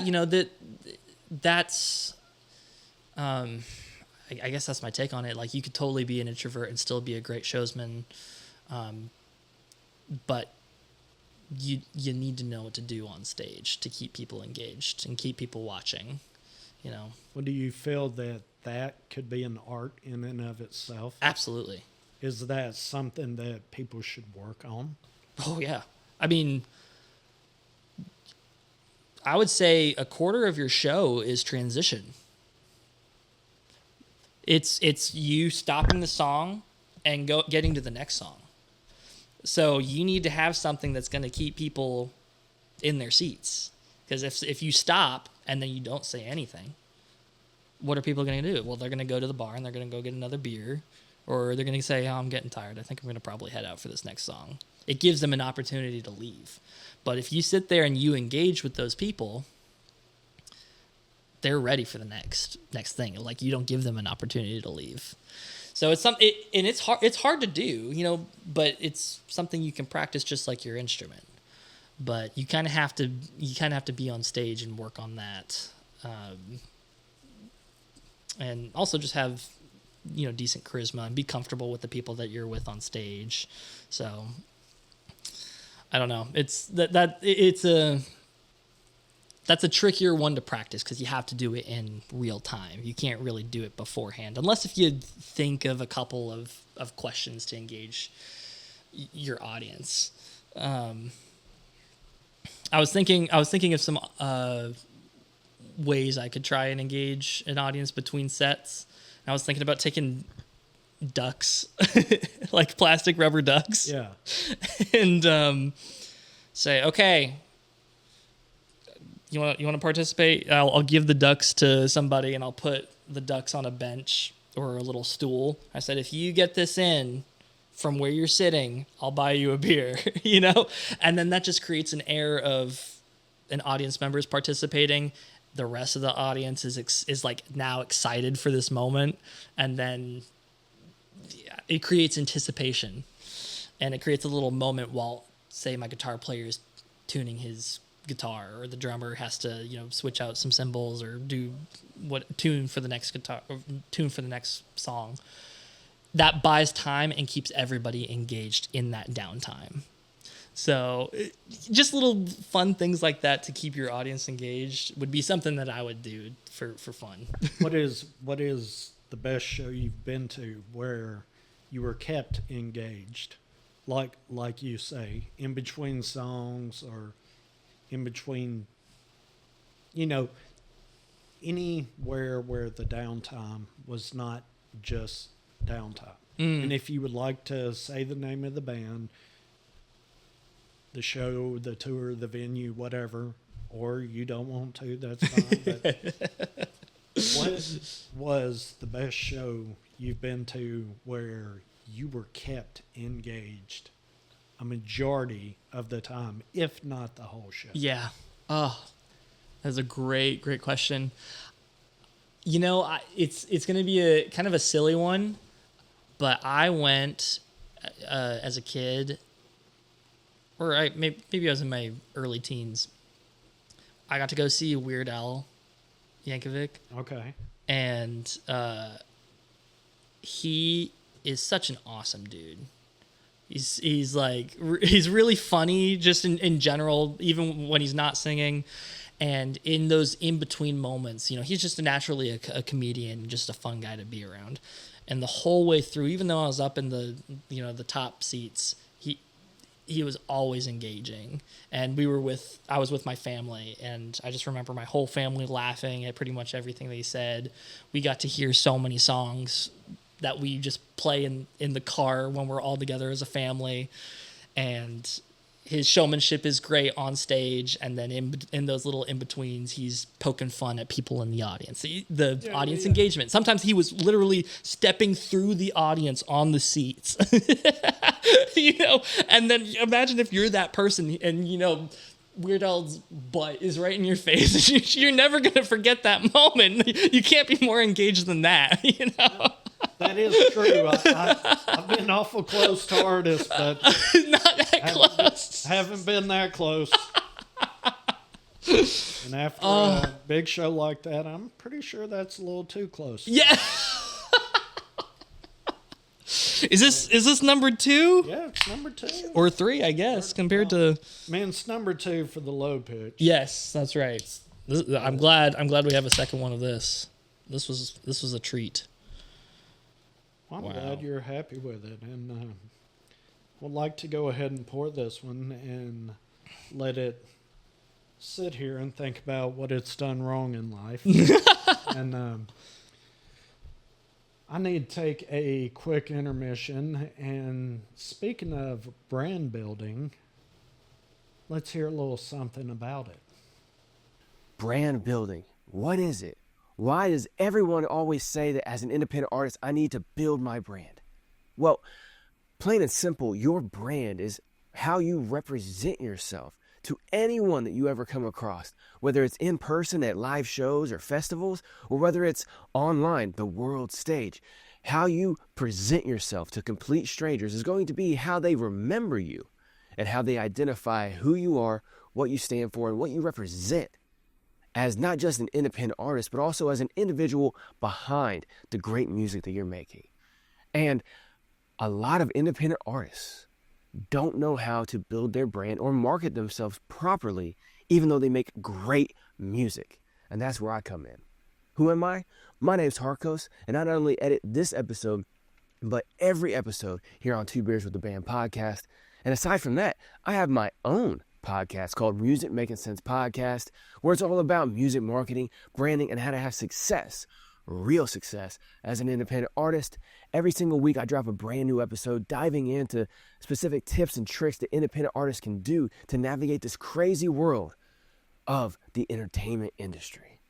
that's I guess that's my take on it. Like, you could totally be an introvert and still be a great showsman, but you need to know what to do on stage to keep people engaged and keep people watching. Well, do you feel that could be an art in and of itself? Absolutely. Is that something that people should work on? Oh yeah. I mean, I would say a quarter of your show is transition. It's you stopping the song and getting to the next song. So you need to have something that's going to keep people in their seats. Because if you stop and then you don't say anything, what are people going to do? Well, they're going to go to the bar and they're going to go get another beer, or they're going to say, "Oh, I'm getting tired. I think I'm going to probably head out for this next song." It gives them an opportunity to leave. But if you sit there and you engage with those people, they're ready for the next thing. Like, you don't give them an opportunity to leave. So it's it's hard to do, but it's something you can practice just like your instrument. But you kind of have to be on stage and work on that, and also just have decent charisma and be comfortable with the people that you're with on stage. So I don't know. That's a trickier one to practice because you have to do it in real time. You can't really do it beforehand, unless if you think of a couple of questions to engage your audience. I was thinking of some ways I could try and engage an audience between sets. And I was thinking about taking ducks, like plastic rubber ducks, Yeah. and say, "Okay, you want to participate? I'll give the ducks to somebody, and I'll put the ducks on a bench or a little stool." I said, "If you get this in from where you're sitting, I'll buy you a beer," And then that just creates an air of an audience member is participating. The rest of the audience is like now excited for this moment, and then it creates anticipation, and it creates a little moment while, say, my guitar player is tuning his guitar, or the drummer has to switch out some cymbals or do tune for the next song. That buys time and keeps everybody engaged in that downtime. So just little fun things like that to keep your audience engaged would be something that I would do for fun. What is the best show you've been to where you were kept engaged? like you say, in between songs or in between, anywhere where the downtime was not just downtime. And if you would like to say the name of the band, the show, the tour, the venue, whatever, or you don't want to, that's fine. But what was the best show you've been to where you were kept engaged a majority of the time, if not the whole show? Yeah. Oh, that's a great question. It's going to be a kind of a silly one, but I went as a kid, or maybe I was in my early teens. I got to go see Weird Al Yankovic. Okay. And he is such an awesome dude. He's really funny just in general, even when he's not singing. And in those in-between moments, he's just naturally a comedian, just a fun guy to be around. And the whole way through, even though I was up in the top seats, he was always engaging. And I was with my family, and I just remember my whole family laughing at pretty much everything they said. We got to hear so many songs that we just play in the car when we're all together as a family. And his showmanship is great on stage, and then in those little in-betweens, he's poking fun at people in the audience. The audience engagement. Sometimes he was literally stepping through the audience on the seats. And then imagine if you're that person and, Weird Al's butt is right in your face. You're never going to forget that moment. You can't be more engaged than that, That is true. I've been awful close to artists, but not that close. Haven't been that close. And after a big show like that, I'm pretty sure that's a little too close. Yeah. Is this number 2? Yeah, it's number 2 or 3, I guess, compared to. Man, it's number 2 for the low pitch. Yes, that's right. I'm glad we have a second one of this. This was a treat. Well, I'm glad you're happy with it, and would like to go ahead and pour this one and let it sit here and think about what it's done wrong in life. And I need to take a quick intermission. And speaking of brand building, let's hear a little something about it. Brand building. What is it? Why does everyone always say that as an independent artist, I need to build my brand? Well, plain and simple, your brand is how you represent yourself to anyone that you ever come across, whether it's in person at live shows or festivals, or whether it's online, the world stage. How you present yourself to complete strangers is going to be how they remember you and how they identify who you are, what you stand for, and what you represent as not just an independent artist, but also as an individual behind the great music that you're making. And a lot of independent artists don't know how to build their brand or market themselves properly, even though they make great music. And that's where I come in. Who am I? My name's Harkos, and I not only edit this episode, but every episode here on Two Beers with the Band podcast. And aside from that, I have my own podcast called Music Making Sense Podcast, where it's all about music marketing, branding, and how to have success, real success as an independent artist. Every single week I drop a brand new episode diving into specific tips and tricks that independent artists can do to navigate this crazy world of the entertainment industry.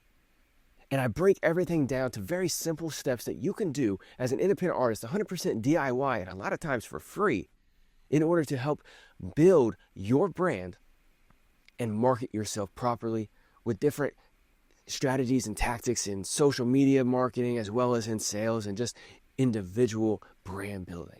And I break everything down to very simple steps that you can do as an independent artist, 100% DIY, and a lot of times for free, in order to help build your brand and market yourself properly with different strategies and tactics in social media marketing, as well as in sales and just individual brand building.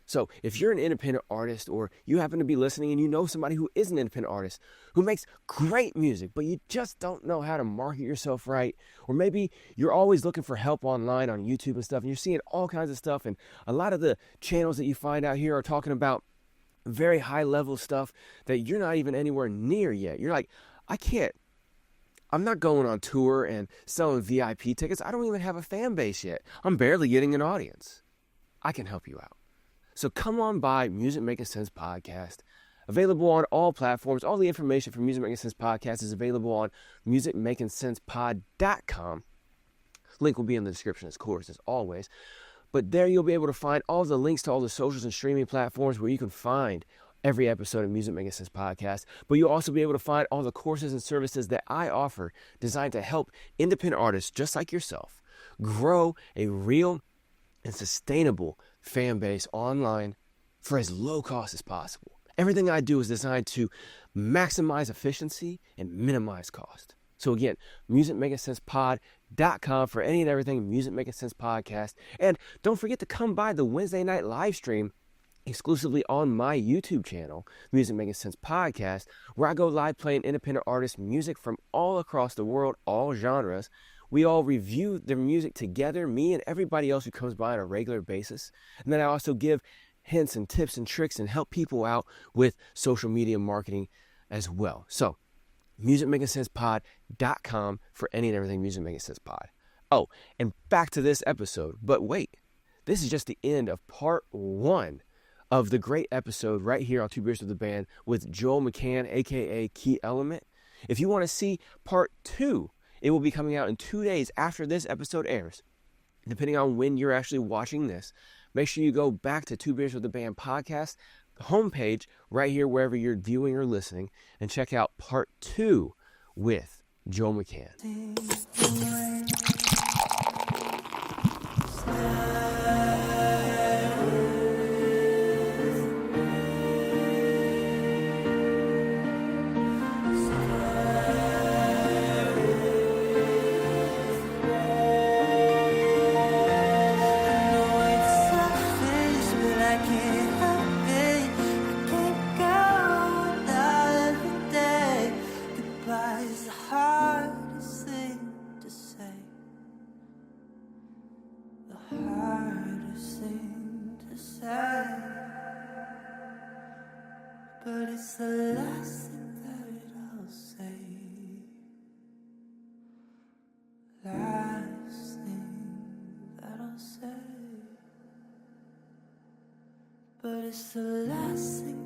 So if you're an independent artist, or you happen to be listening and you know somebody who is an independent artist who makes great music, but you just don't know how to market yourself right, or maybe you're always looking for help online on YouTube and stuff, and you're seeing all kinds of stuff, and a lot of the channels that you find out here are talking about very high level stuff that you're not even anywhere near yet. You're like, I'm not going on tour and selling VIP tickets. I don't even have a fan base yet. I'm barely getting an audience. I can help you out. So come on by Music Making Sense Podcast. Available on all platforms. All the information for Music Making Sense Podcast is available on musicmakingsensepod.com. Link will be in the description, of course, as always. But there you'll be able to find all the links to all the socials and streaming platforms where you can find every episode of Music Making Sense Podcast. But you'll also be able to find all the courses and services that I offer designed to help independent artists just like yourself grow a real and sustainable fan base online for as low cost as possible. Everything I do is designed to maximize efficiency and minimize cost. So again, musicmakingsensepod.com for any and everything Music Making Sense Podcast. And don't forget to come by the Wednesday night live stream exclusively on my YouTube channel, Music Making Sense Podcast, where I go live playing independent artists' music from all across the world, all genres. We all review their music together, me and everybody else who comes by on a regular basis. And then I also give hints and tips and tricks and help people out with social media marketing as well. So, musicmakingsensepod.com for any and everything Music Making Sense Pod. Oh, and back to this episode. But wait, this is just the end of part 1 of the great episode right here on Two Beers with the Band with Joel McCann, aka KeyElement. If you want to see part 2, it will be coming out in 2 days after this episode airs. Depending on when you're actually watching this, make sure you go back to Two Beers with the Band podcast, the homepage right here wherever you're viewing or listening, and check out part 2 with Joel McCann. But it's the last thing that I'll say. Last thing that I'll say. But it's the last thing